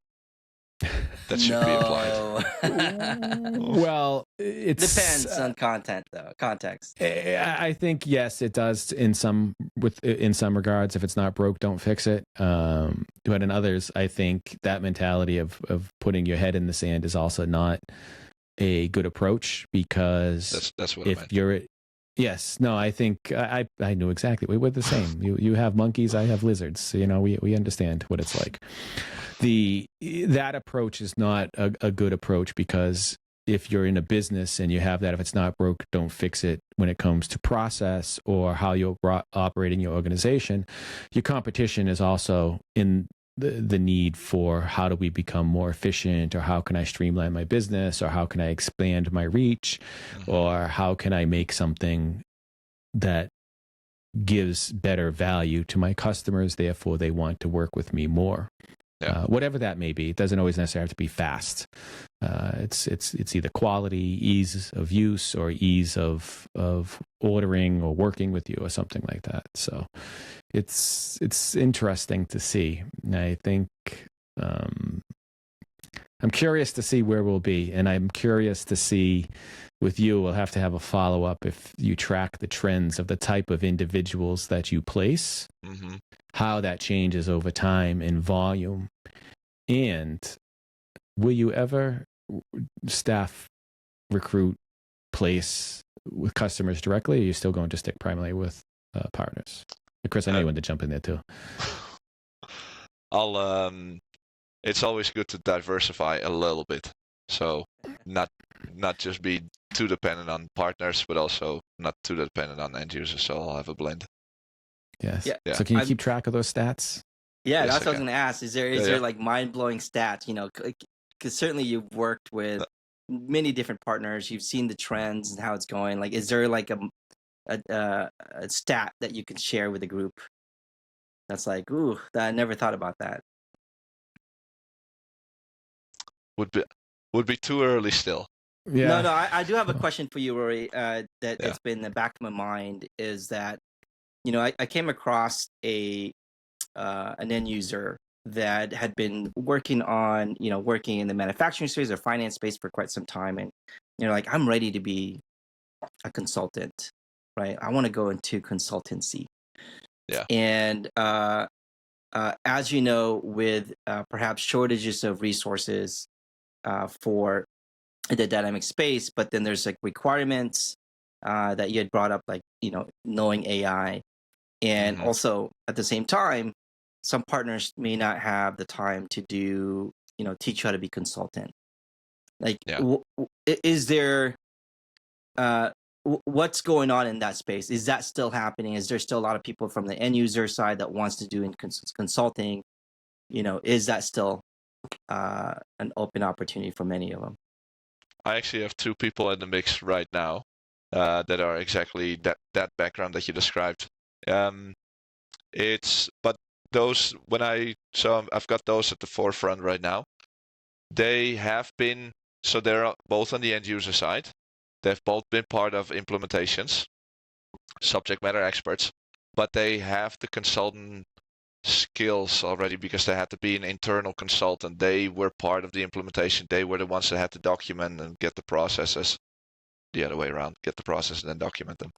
that should be applied. Well, it Depends on context. I think yes, it does in some regards. If it's not broke, don't fix it. But in others, I think that mentality of putting your head in the sand is also not a good approach, because That's what if I meant. you're yes, no, I think I knew exactly. We're the same. You have monkeys, I have lizards. So, we understand what it's like. That approach is not a good approach, because if you're in a business and you have that, if it's not broke, don't fix it, when it comes to process or how you're operating your organization, your competition is also in the need for how do we become more efficient, or how can I streamline my business, or how can I expand my reach, or how can I make something that gives better value to my customers, therefore they want to work with me more. Yeah. Whatever that may be. It doesn't always necessarily have to be fast. It's either quality, ease of use, or ease of ordering or working with you, or something like that. So it's interesting to see. I think I'm curious to see where we'll be, and I'm curious to see with you. We'll have to have a follow-up if you track the trends of the type of individuals that you place, how that changes over time in volume, and will you ever staff, recruit, place with customers directly, or are you still going to stick primarily with partners? Chris, I know you wanted to jump in there too. It's always good to diversify a little bit. So not just be too dependent on partners, but also not too dependent on end users. So I'll have a blend. Yes. Yeah. So can you keep track of those stats? Yeah, Yes, that's what I I was can. going to ask. Is there like mind-blowing stats? Because certainly you've worked with many different partners. You've seen the trends and how it's going. Like, is there like a stat that you can share with the group that's like, ooh, I never thought about that? Would be too early still. Yeah. No, I do have a question for you, Rory. It's been in the back of my mind, is that I came across an end user that had been working in the manufacturing space or finance space for quite some time, and like, I'm ready to be a consultant, right? I want to go into consultancy. Yeah. And as you know, with perhaps shortages of resources for the dynamic space, but then there's like requirements that you had brought up, like knowing AI, and also at the same time, some partners may not have the time to do teach you how to be consultant. Like, is there what's going on in that space? Is that still happening? Is there still a lot of people from the end user side that wants to do consulting? Is that still an open opportunity for many of them? I actually have two people in the mix right now that are exactly that background that you described. But those I've got those at the forefront right now. They have been, so they're both on the end user side. They've both been part of implementations, subject matter experts, but they have the consultant skills already because they had to be an internal consultant. They were part of the implementation. They were the ones that had to document and get the processes. The other way around, get the process and then document them.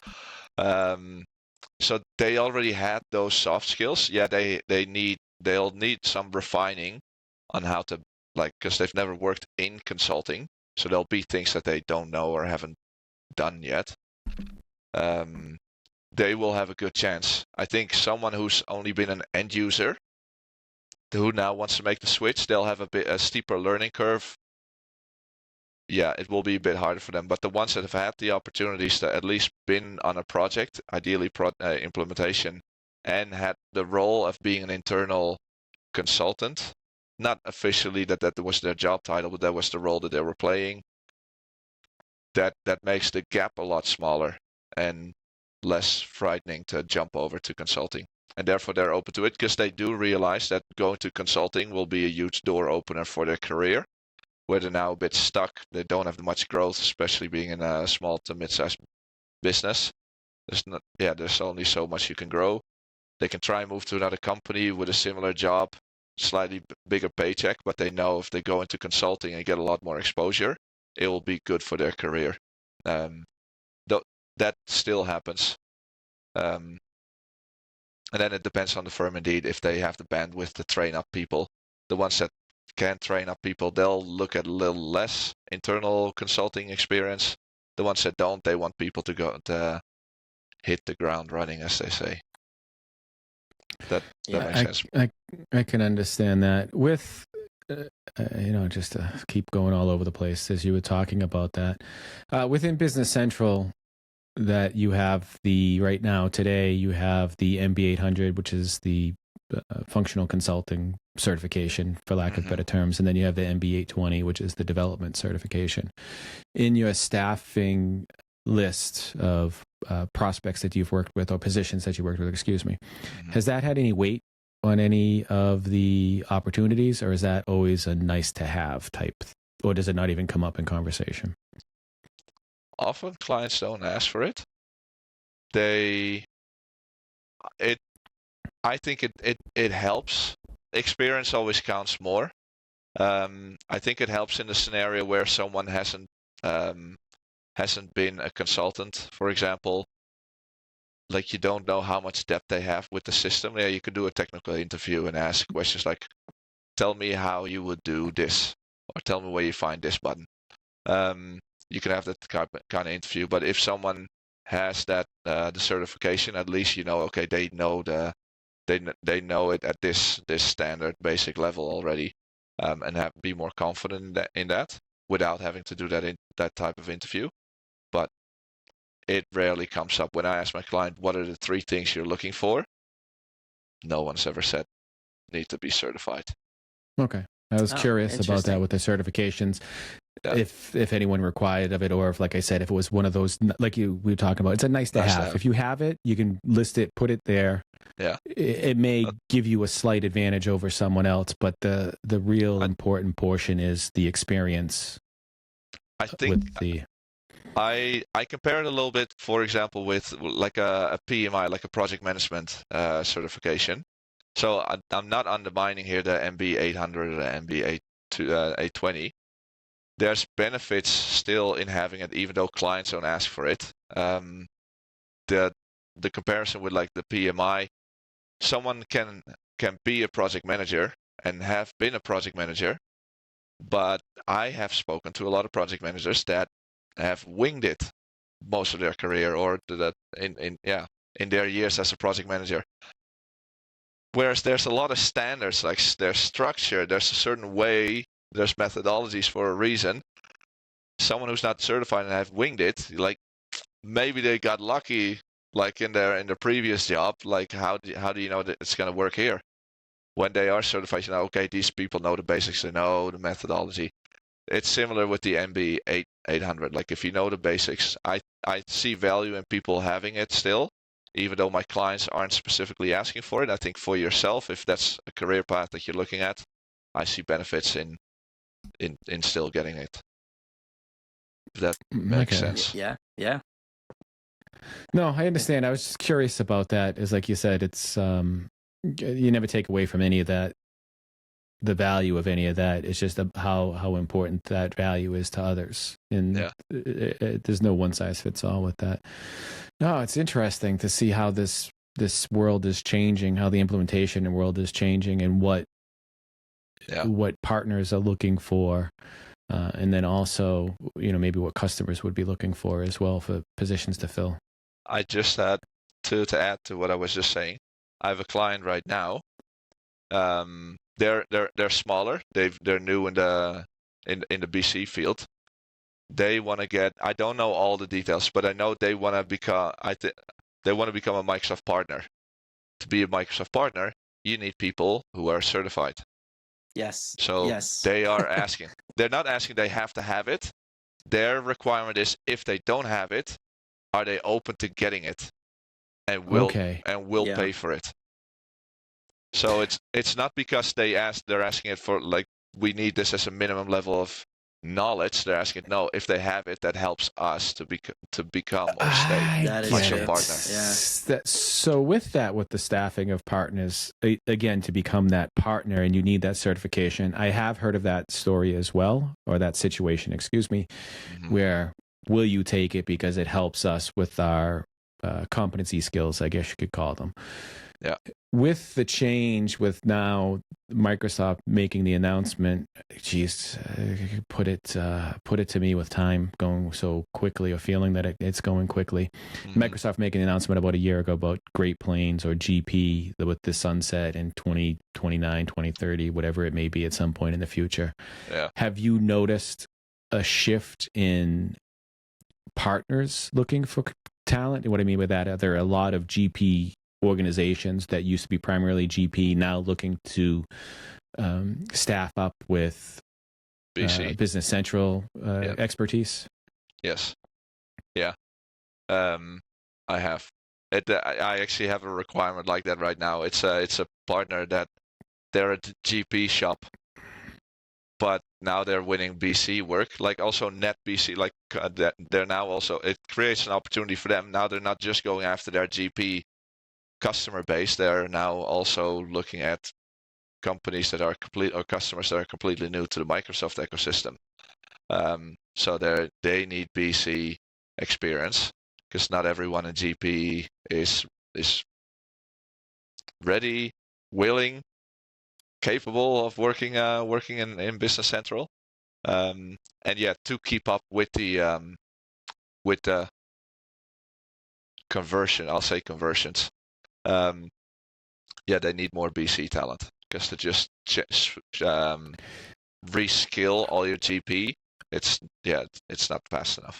So they already had those soft skills. Yeah, they'll need some refining on how to, because they've never worked in consulting. So there'll be things that they don't know or haven't done yet. They will have a good chance. I think someone who's only been an end user, who now wants to make the switch, they'll have a steeper learning curve. Yeah, it will be a bit harder for them. But the ones that have had the opportunities to at least been on a project, ideally implementation, and had the role of being an internal consultant, not officially that was their job title, but that was the role that they were playing, that makes the gap a lot smaller and less frightening to jump over to consulting. And therefore they're open to it because they do realize that going to consulting will be a huge door opener for their career, where they're now a bit stuck. They don't have much growth, especially being in a small to mid-sized business. There's only so much you can grow. They can try and move to another company with a similar job, slightly bigger paycheck, but they know if they go into consulting and get a lot more exposure, it will be good for their career. Though that still happens. And then it depends on the firm indeed if they have the bandwidth to train up people. The ones that can train up people, they'll look at a little less internal consulting experience. The ones that don't, they want people to go to hit the ground running, as they say. That makes sense. I can understand that. With just to keep going all over the place as you were talking about that, within Business Central, that you have right now today, you have the MB 800, which is the functional consulting certification, for lack of better terms, and then you have the MB 820, which is the development certification. In your staffing list of prospects that you've worked with, or positions that you worked with, excuse me, has that had any weight on any of the opportunities, or is that always a nice to have type, or does it not even come up in conversation? Often clients don't ask for it. I think it helps. Experience always counts more. I think it helps in the scenario where someone hasn't been a consultant, for example. Like, you don't know how much depth they have with the system. Yeah, you could do a technical interview and ask questions like, tell me how you would do this, or tell me where you find this button. You can have that kind of interview, but if someone has that the certification, at least okay, they know they know it at this standard basic level already, and be more confident in that without having to do that type of interview. But it rarely comes up. When I ask my client, what are the 3 things you're looking for? No one's ever said need to be certified. Okay. I was curious about that with the certifications. Yeah. If anyone required of it, or if, like I said, if it was one of those, like we were talking about, it's a nice to have. If you have it, you can list it, put it there. Yeah. It may give you a slight advantage over someone else, but the real important portion is the experience. I think I compare it a little bit, for example, with like a PMI, like a project management certification. So I'm not undermining here the MB 800 or the MB 820. There's benefits still in having it, even though clients don't ask for it. The comparison with like the PMI, someone can be a project manager and have been a project manager, but I have spoken to a lot of project managers that have winged it most of their career, or in their years as a project manager. Whereas there's a lot of standards, like there's structure, there's a certain way, there's methodologies for a reason. Someone who's not certified and have winged it, like maybe they got lucky, like in their previous job. Like how do you know that it's going to work here? When they are certified, okay, these people know the basics, they know the methodology. It's similar with the MB 800. Like, if you know the basics, I see value in people having it still, even though my clients aren't specifically asking for it. I think for yourself, if that's a career path that you're looking at, I see benefits in still getting it. If that makes sense. Yeah. No, I understand. I was just curious about that. Is like you said, it's you never take away from any of that, the value of any of that. It's just how important that value is to others. And there's no one size fits all with that. No, it's interesting to see how this world is changing, how the implementation world is changing, and what partners are looking for. And then also, maybe what customers would be looking for as well for positions to fill. I just had to add to what I was just saying. I have a client right now. They're smaller. They're new in the BC field. They want to get. I don't know all the details, but I know they want to become. They want to become a Microsoft partner. To be a Microsoft partner, you need people who are certified. Yes. So they are asking. They're not asking they have to have it. Their requirement is, if they don't have it, are they open to getting it, and will pay for it. So it's not because they're asking it for, like, we need this as a minimum level of knowledge. They're asking, no, if they have it, that helps us to become or stay That is functional true. partner. Yeah. So with the staffing of partners, again, to become that partner, and you need that certification. I have heard of that story as well, or that situation, excuse me, where will you take it because it helps us with our competency skills, I guess you could call them. Yeah. With the change, with now Microsoft making the announcement, geez, put it to me with time going so quickly, or feeling that it's going quickly. Microsoft making an announcement about a year ago about Great Plains or GP with the sunset in 2029, 2030, whatever it may be at some point in the future. Yeah. Have you noticed a shift in partners looking for talent? And what I mean by that, are there a lot of GP organizations that used to be primarily GP now looking to staff up with Business Central expertise? Yes. Yeah. I have. I actually have a requirement like that right now. It's a partner that they're a GP shop, but now they're winning BC work, like also net BC, like they're now also, it creates an opportunity for them. Now they're not just going after their GP customer base, they're now also looking at companies that are customers that are completely new to the Microsoft ecosystem. So they need BC experience, because not everyone in GP is ready, willing, capable of working in Business Central, and yet to keep up with the conversion, I'll say conversions. They need more BC talent, because to just reskill all your GP, it's not fast enough.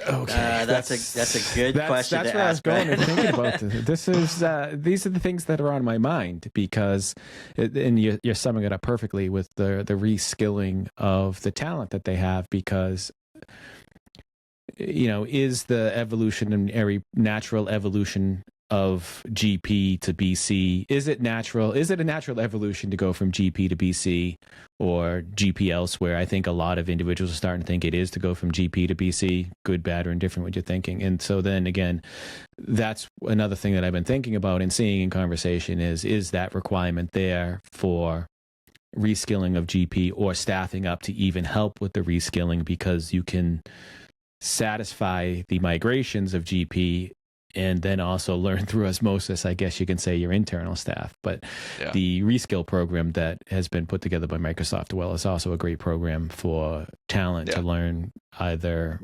Okay, that's a good question. That's where I was going and thinking about this. These are the things that are on my mind, because, and you're summing it up perfectly with the reskilling of the talent that they have, because is the evolutionary natural evolution of GP to BC, is it natural? Is it a natural evolution to go from GP to BC or GP elsewhere? I think a lot of individuals are starting to think it is to go from GP to BC, good, bad, or indifferent, what you're thinking. And so then again, that's another thing that I've been thinking about and seeing in conversation is that requirement there for reskilling of GP, or staffing up to even help with the reskilling, because you can satisfy the migrations of GP and then also learn through osmosis, I guess you can say, your internal staff. But the reskill program that has been put together by Microsoft is also a great program for talent to learn either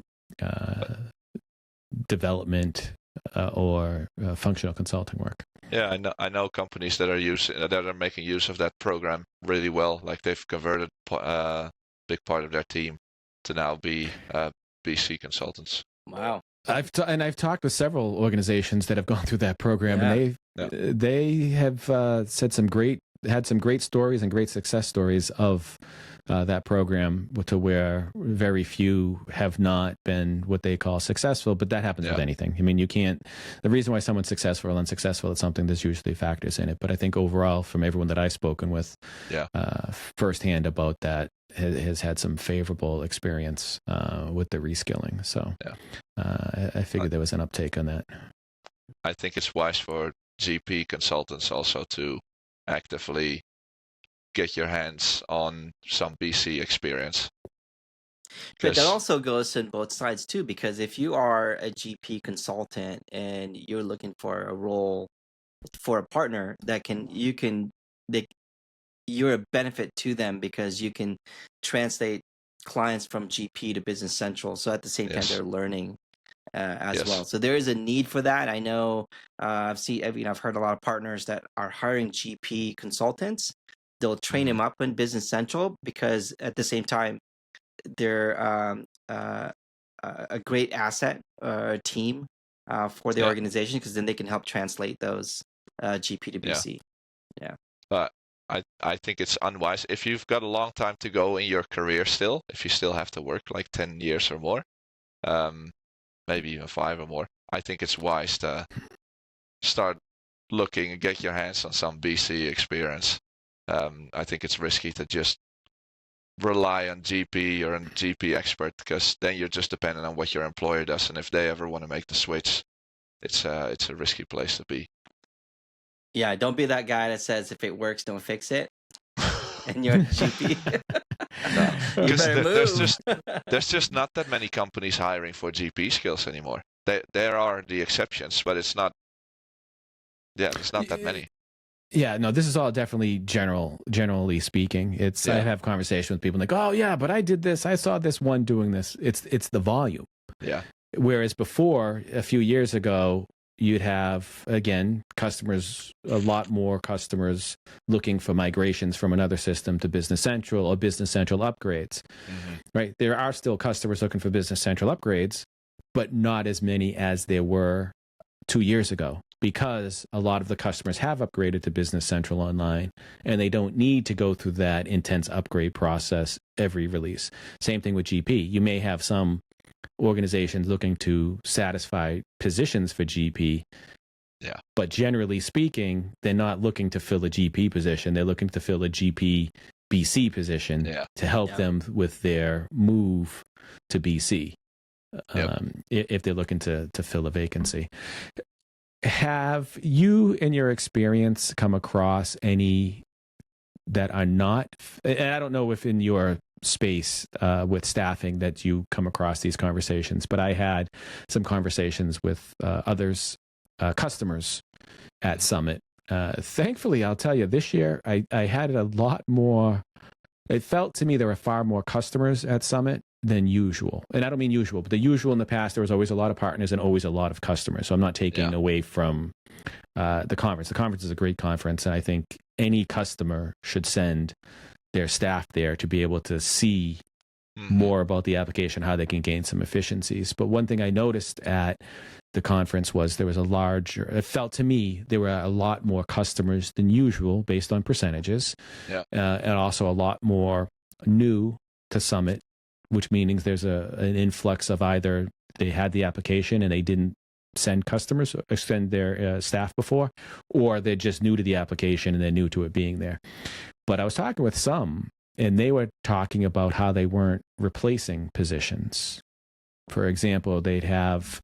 development or functional consulting work. Yeah, I know companies that are making use of that program really well. Like they've converted a big part of their team to now be BC consultants. Wow. I've talked with several organizations that have gone through that program, and they have had some great stories and great success stories of that program, to where very few have not been what they call successful. But that happens with anything. I mean, you can't. The reason why someone's successful or unsuccessful is something. There's usually factors in it. But I think overall, from everyone that I've spoken with, firsthand about that, has had some favorable experience with the reskilling. So I figured there was an uptake on that. I think it's wise for GP consultants also to actively get your hands on some BC experience. But that also goes in both sides too, because if you are a GP consultant and you're looking for a role for a partner you're a benefit to them, because you can translate clients from GP to Business Central. So at the same time, they're learning as well. So there is a need for that. I know I've heard a lot of partners that are hiring GP consultants. They'll train them up in Business Central, because at the same time, they're a great asset team for the organization, because then they can help translate those GP to BC. But I think it's unwise if you've got a long time to go in your career still. If you still have to work like 10 years or more, maybe even 5 or more, I think it's wise to start looking and get your hands on some BC experience. I think it's risky to just rely on GP or a GP expert, because then you're just dependent on what your employer does, and if they ever want to make the switch, it's a risky place to be. Yeah, don't be that guy that says if it works, don't fix it. And you're a GP. You Because better move. there's just not that many companies hiring for GP skills anymore. There are the exceptions, but it's not. Yeah, there's not that many. Yeah, no, this is all definitely generally speaking. It's I have conversations with people like, oh yeah, but I did this. I saw this one doing this. It's the volume. Yeah. Whereas before, a few years ago, you'd have, again, a lot more customers looking for migrations from another system to Business Central or Business Central upgrades, right? There are still customers looking for Business Central upgrades, but not as many as there were 2 years ago, because a lot of the customers have upgraded to Business Central Online, and they don't need to go through that intense upgrade process every release. Same thing with GP. You may have some organizations looking to satisfy positions for GP. Yeah. But generally speaking, they're not looking to fill a GP position. They're looking to fill a GP BC position to help them with their move to BC. If they're looking to fill a vacancy. Have you, in your experience, come across any that are not, and I don't know if in your space with staffing that you come across these conversations, but I had some conversations with others, customers at Summit. Thankfully, I'll tell you, this year I had a lot more. It felt to me there were far more customers at Summit than usual. And I don't mean usual, but the usual in the past, there was always a lot of partners and always a lot of customers. So I'm not taking away from the conference. The conference is a great conference, and I think any customer should send their staff there to be able to see more about the application, how they can gain some efficiencies. But one thing I noticed at the conference was there was it felt to me there were a lot more customers than usual based on percentages, and also a lot more new to Summit, which means there's an influx of either they had the application and they didn't send their staff before, or they're just new to the application and they're new to it being there. But I was talking with some, and they were talking about how they weren't replacing positions. For example, they'd have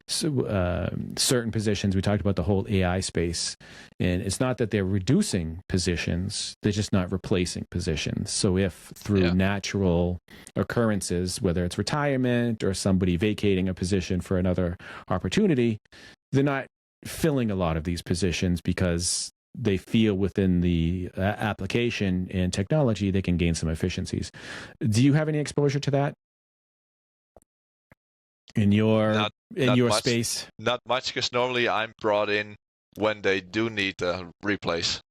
certain positions. We talked about the whole AI space, and it's not that they're reducing positions, they're just not replacing positions. So if through natural occurrences, whether it's retirement or somebody vacating a position for another opportunity, they're not filling a lot of these positions because they feel within the application and technology they can gain some efficiencies. Do you have any exposure to that in your space? Not much, because normally I'm brought in when they do need to replace.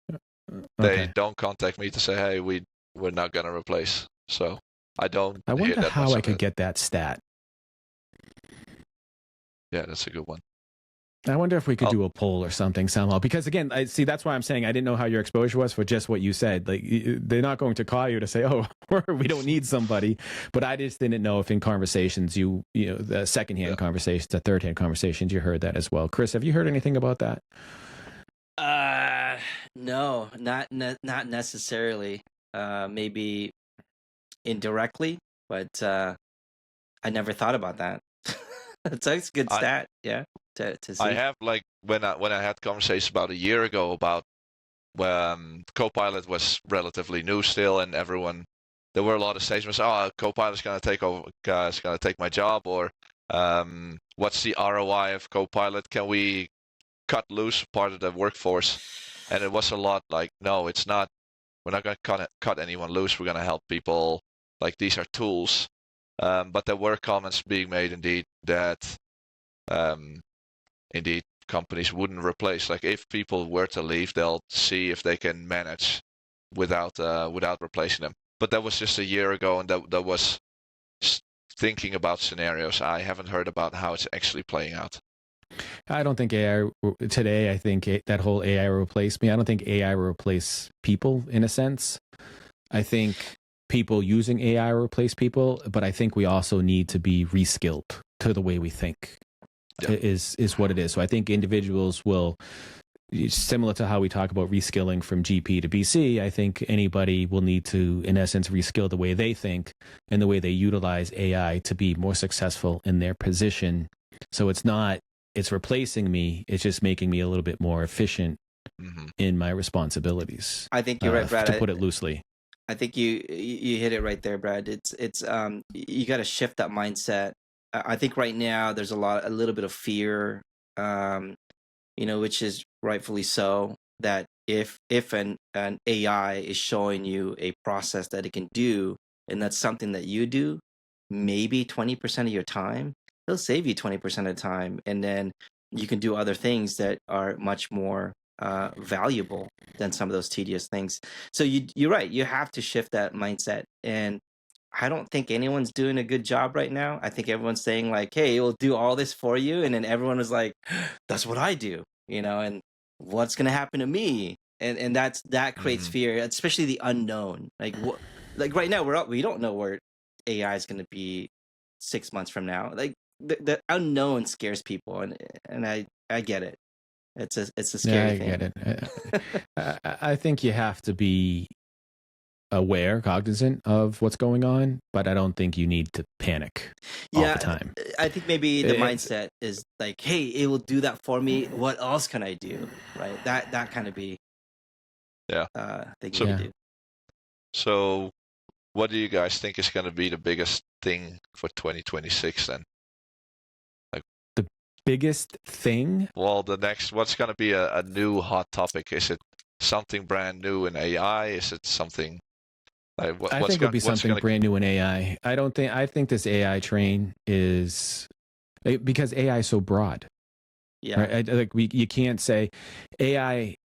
They don't contact me to say, hey, we're not going to replace. So I don't. I wonder how I could get that stat. Yeah, that's a good one. I wonder if we could do a poll or something somehow, because again, that's why I'm saying I didn't know how your exposure was for just what you said. Like, they're not going to call you to say, oh, we don't need somebody. But I just didn't know if in conversations, the secondhand conversations, the third-hand conversations, you heard that as well. Kris, have you heard anything about that? No, not necessarily. Maybe indirectly, but I never thought about that. That's a good stat, to see. I have, like, when I had conversations about a year ago about when Copilot was relatively new still, and there were a lot of statements. Oh, Copilot's going to take over, it's going to take my job, or what's the ROI of Copilot? Can we cut loose part of the workforce? And it was a lot like, no, it's not. We're not going to cut anyone loose. We're going to help people. Like, these are tools. But there were comments being made, indeed, that indeed companies wouldn't replace. Like, if people were to leave, they'll see if they can manage without replacing them. But that was just a year ago, and that was thinking about scenarios. I haven't heard about how it's actually playing out. I don't think AI today. I think that whole AI will replace me. I don't think AI will replace people in a sense. I think people using AI will replace people, but I think we also need to be reskilled to the way we think. Is what it is. So I think individuals will similar to how we talk about reskilling from GP to BC, I think anybody will need to, in essence, reskill the way they think and the way they utilize AI to be more successful in their position. So it's replacing me. It's just making me a little bit more efficient in my responsibilities. I think you're right, Brad. To put it loosely. I think you hit it right there, Brad. It's you got to shift that mindset. I think right now there's a little bit of fear, which is rightfully so, that if an AI is showing you a process that it can do, and that's something that you do, maybe 20% of your time, it'll save you 20% of the time, and then you can do other things that are much more valuable than some of those tedious things. So you're right. You have to shift that mindset, and I don't think anyone's doing a good job right now. I think everyone's saying like, "Hey, it will do all this for you," and then everyone was like, "That's what I do," and what's gonna happen to me? And that creates fear, especially the unknown. Like right now we don't know where AI is gonna be 6 months from now. Like the unknown scares people, and I get it. It's a scary thing. I get it. I think you have to be aware, cognizant of what's going on, but I don't think you need to panic all the time. I think maybe the mindset is like, hey, it will do that for me. What else can I do? Right? That kind of be thing you do. So what do you guys think is going to be the biggest thing for 2026 then? Biggest thing? Well, what's going to be a new hot topic? Is it something brand new in AI? Is it something like I think it'll be something brand new in AI. I think this AI train is because AI is so broad. Yeah. Right? You can't say AI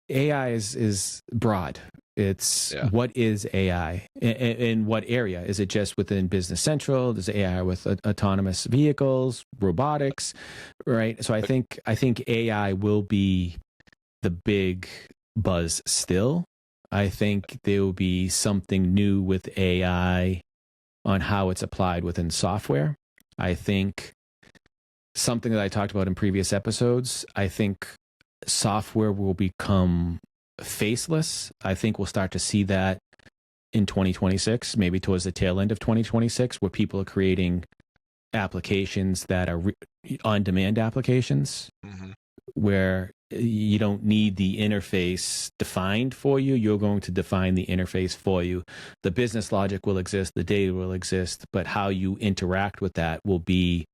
is broad. It's what is AI in what area? Is it just within Business Central? Is AI with autonomous vehicles, robotics, right? So I think AI will be the big buzz still. I think there will be something new with AI on how it's applied within software. I think something that I talked about in previous episodes, I think software will become faceless. I think we'll start to see that in 2026, maybe towards the tail end of 2026, where people are creating applications that are on-demand applications, where you don't need the interface defined for you. You're going to define the interface for you. The business logic will exist, the data will exist, but how you interact with that will be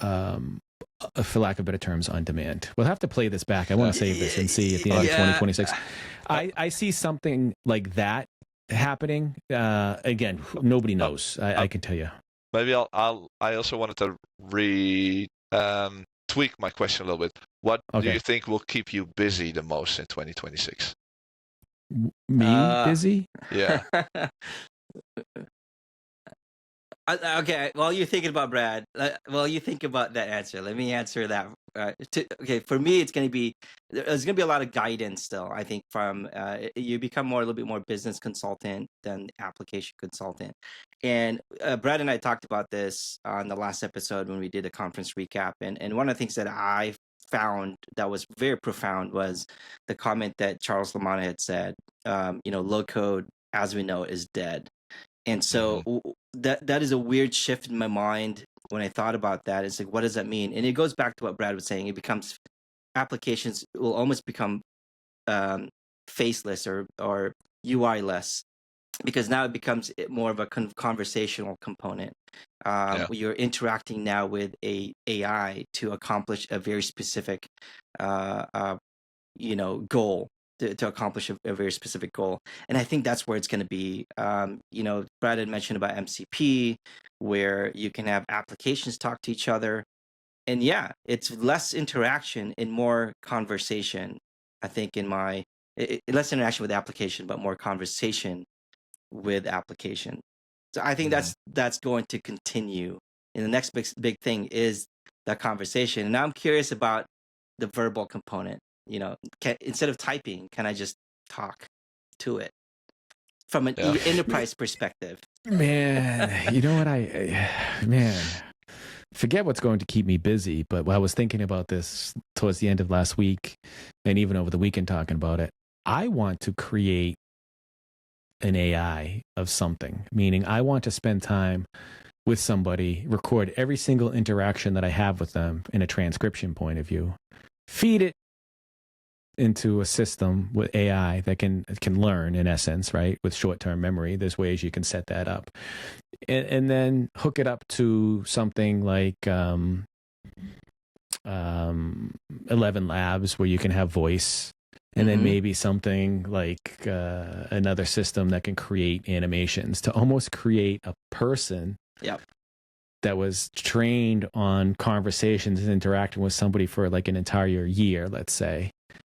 for lack of better terms, on demand. We'll have to play this back. I want to save this and see at the end of 2026. I see something like that happening. Again, nobody knows. I can tell you. Maybe I also wanted to tweak my question a little bit. What do you think will keep you busy the most in 2026? Me busy? Yeah. Okay, while you're thinking about Brad, while you think about that answer, let me answer that. For me, there's going to be a lot of guidance still. I think from you become a little bit more business consultant than application consultant. And Brad and I talked about this on the last episode when we did a conference recap. And one of the things that I found that was very profound was the comment that Charles Lamanna had said, low code as we know it is dead. And so that is a weird shift in my mind when I thought about that. It's like, what does that mean? And it goes back to what Brad was saying. It becomes applications will almost become faceless or UI less, because now it becomes more of a conversational component. You're interacting now with a AI to accomplish a very specific goal. To accomplish a very specific goal. And I think that's where it's going to be. Brad had mentioned about MCP, where you can have applications talk to each other. And it's less interaction and more conversation. I think less interaction with application, but more conversation with application. So I think that's going to continue. And the next big thing is that conversation. And now I'm curious about the verbal component. Instead of typing, can I just talk to it from an enterprise perspective? Man, you know what forget what's going to keep me busy, but I was thinking about this towards the end of last week and even over the weekend talking about it. I want to create an AI of something, meaning I want to spend time with somebody, record every single interaction that I have with them in a transcription point of view, feed it into a system with AI that can learn, in essence, right? With short-term memory, there's ways you can set that up, and then hook it up to something like 11 Labs, where you can have voice, and then maybe something like another system that can create animations to almost create a person. Yep. That was trained on conversations and interacting with somebody for like an entire year, let's say.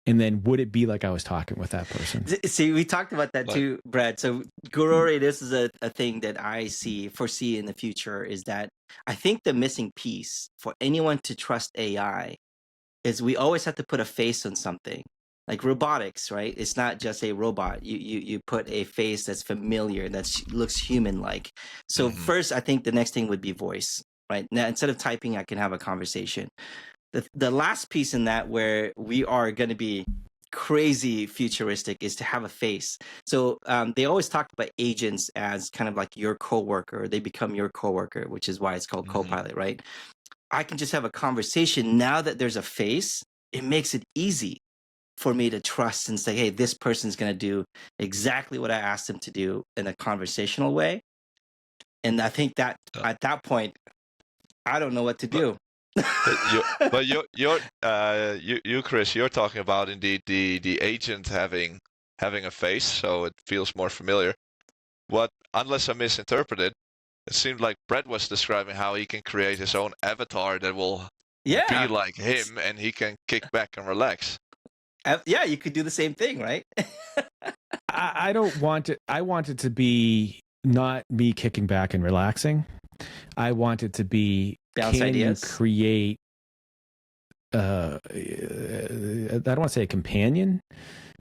And then would it be like I was talking with that person? See, we talked about that too, Brad. So, Rory, this is a thing that I foresee in the future, is that I think the missing piece for anyone to trust AI is we always have to put a face on something. Like robotics, right? It's not just a robot. You put a face that's familiar, that looks human-like. So first, I think the next thing would be voice, right? Now, instead of typing, I can have a conversation. The last piece in that, where we are going to be crazy futuristic, is to have a face. So they always talk about agents as kind of like your coworker. They become your coworker, which is why it's called Copilot, right? I can just have a conversation. Now that there's a face, it makes it easy for me to trust and say, hey, this person's going to do exactly what I asked them to do in a conversational way. And I think that at that point, I don't know what to do. But you, Kris, you're talking about indeed the agent having a face, so it feels more familiar. Unless I misinterpreted, it seemed like Brett was describing how he can create his own avatar that will be like him, and he can kick back and relax. Yeah, you could do the same thing, right? I don't want it. I want it to be not me kicking back and relaxing. I want it to be, bounce ideas. You create, I don't want to say a companion,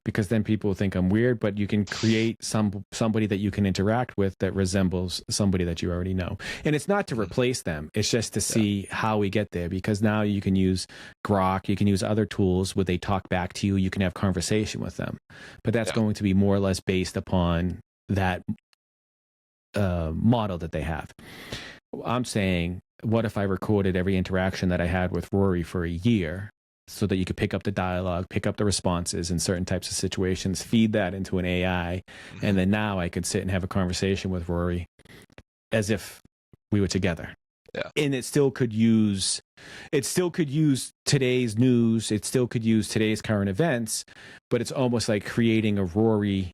because then people think I'm weird, but you can create somebody that you can interact with that resembles somebody that you already know. And it's not to replace them. It's just to see how we get there, because now you can use Grok, you can use other tools where they talk back to you, you can have conversation with them. But that's going to be more or less based upon that model that they have. I'm saying, what if I recorded every interaction that I had with Rory for a year, so that you could pick up the dialogue, pick up the responses in certain types of situations, feed that into an AI, and then now I could sit and have a conversation with Rory as if we were together. Yeah. And it still could use today's news, it still could use today's current events, but it's almost like creating a Rory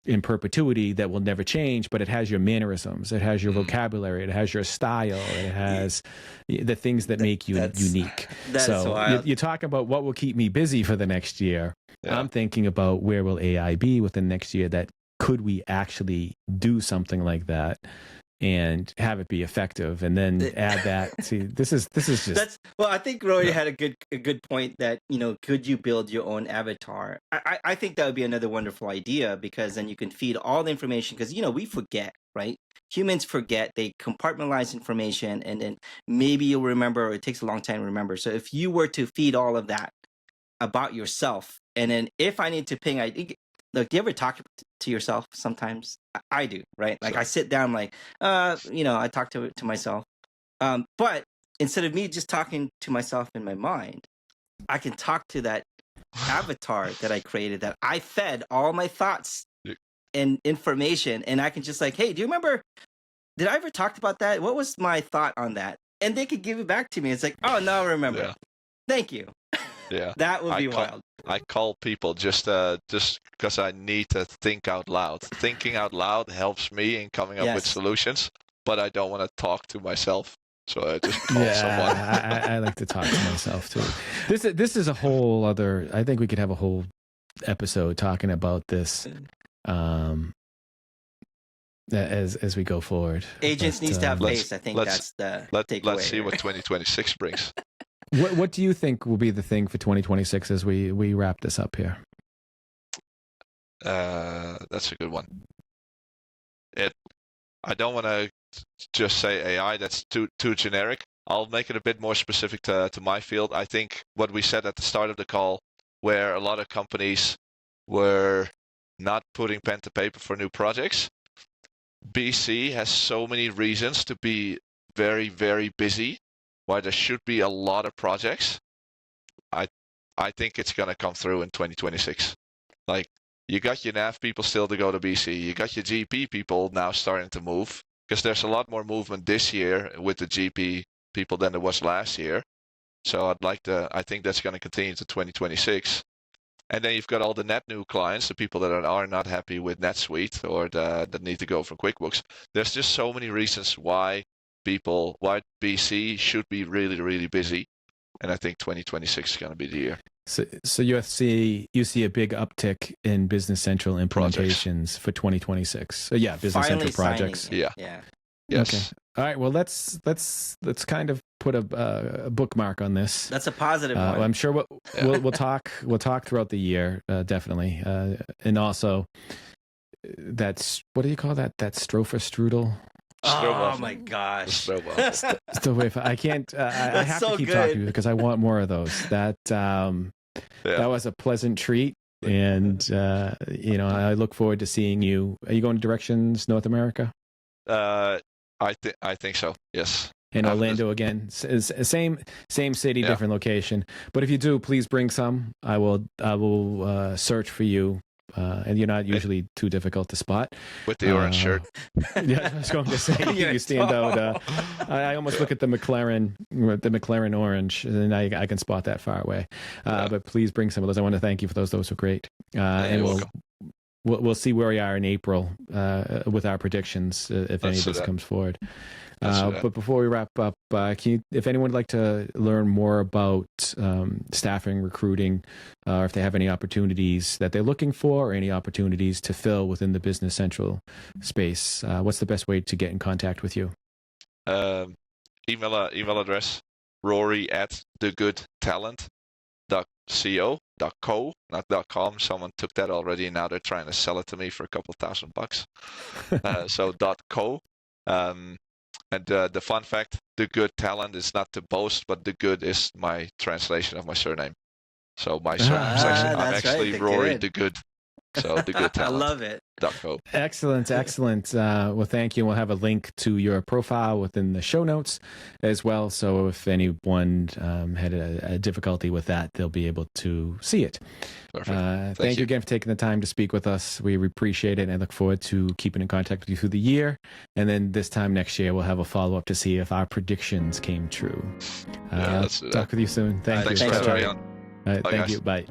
in perpetuity that will never change, but it has your mannerisms, it has your vocabulary, it has your style, it has the things that make you unique. So you're talking about what will keep me busy for the next year. I'm thinking about where will AI be within next year, that could we actually do something like that and have it be effective, and then add that to this is just I think Rory had a good point that, could you build your own avatar? I think that would be another wonderful idea, because then you can feed all the information, because we forget, right? Humans forget, they compartmentalize information, and then maybe you'll remember, or it takes a long time to remember. So if you were to feed all of that about yourself, and then if I need to ping, look, do you ever talk to yourself sometimes? I do, right? Like, I sit down, like, I talk to myself. But instead of me just talking to myself in my mind, I can talk to that avatar that I created, that I fed all my thoughts and information. And I can just like, hey, do you remember, did I ever talk about that? What was my thought on that? And they could give it back to me. It's like, oh, now I remember. Yeah. Thank you. Yeah. That would be wild. I call people just because I need to think out loud. Thinking out loud helps me in coming up with solutions, but I don't want to talk to myself. So I just call someone. I like to talk to myself too. This is a whole other, I think we could have a whole episode talking about this as we go forward. Agents needs to have face. I think that's the takeaway. Let's see what 2026 brings. What do you think will be the thing for 2026 as we wrap this up here? That's a good one. I don't want to just say AI. That's too generic. I'll make it a bit more specific to my field. I think what we said at the start of the call, where a lot of companies were not putting pen to paper for new projects, BC has so many reasons to be very, very busy, why there should be a lot of projects. I think it's going to come through in 2026. Like, you got your NAV people still to go to BC. You got your GP people now starting to move, because there's a lot more movement this year with the GP people than there was last year. So I think that's going to continue to 2026. And then you've got all the net new clients, the people that are not happy with NetSuite or that need to go from QuickBooks. There's just so many reasons why BC should be really, really busy. And I think 2026 is going to be the year. So you see a big uptick in Business Central implementations for 2026. So yeah, Business Finally Central projects. Yeah. Yes. Okay. All right. Well, let's kind of put a bookmark on this. That's a positive one. Well, I'm sure we'll talk throughout the year, definitely, and also that's, what do you call that? That Strofa strudel. Oh my gosh! Still wait. I can't. I have to keep talking to you because I want more of those. That was a pleasant treat, and I look forward to seeing you. Are you going to Directions North America? I think so. Yes. In Orlando again, same city, different location. But if you do, please bring some. I will search for you. And you're not usually too difficult to spot. With the orange shirt. Yeah, I was going to say, you stand out. I almost look at the McLaren orange, and I can spot that far away. But please bring some of those. I want to thank you for those. Those were great. And we'll see where we are in April with our predictions, if any of this comes forward. But before we wrap up, if anyone would like to learn more about staffing, recruiting, or if they have any opportunities that they're looking for, or any opportunities to fill within the Business Central space, what's the best way to get in contact with you? Email address, rory@thegoodtalent.co, not .com. Someone took that already, and now they're trying to sell it to me for a couple $1,000. So .co. And the fun fact, The Good Talent is not to boast, but The Good is my translation of my surname. So my surname is I'm actually Rory De Goede. So The Good Talent. I love it. .co. Excellent. Well, thank you. We'll have a link to your profile within the show notes as well. So if anyone had a difficulty with that, they'll be able to see it. Perfect. Thank you again for taking the time to speak with us. We appreciate it, and I look forward to keeping in contact with you through the year. And then this time next year, we'll have a follow-up to see if our predictions came true. Talk with you soon. Thanks for having me on. All right, thank you. Bye.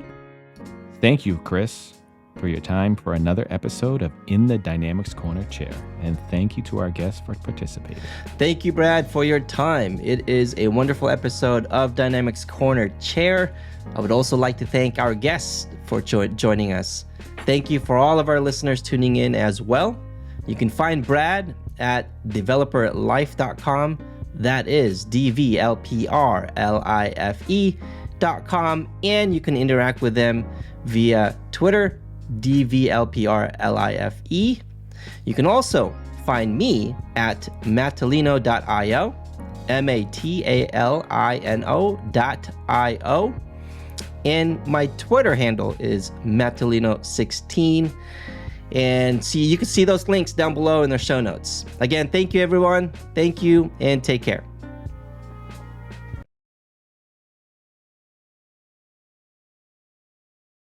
Thank you, Kris, for your time for another episode of In the Dynamics Corner Chair. And thank you to our guests for participating. Thank you, Brad, for your time. It is a wonderful episode of Dynamics Corner Chair. I would also like to thank our guests for joining us. Thank you for all of our listeners tuning in as well. You can find Brad at developerlife.com. That is DVLPRLIFE.com. And you can interact with them via Twitter, DVLPRLIFE. You can also find me at matalino.io, MATALINO.io. And my Twitter handle is Matalino16. And you can see those links down below in the show notes. Again, thank you, everyone. Thank you, and take care.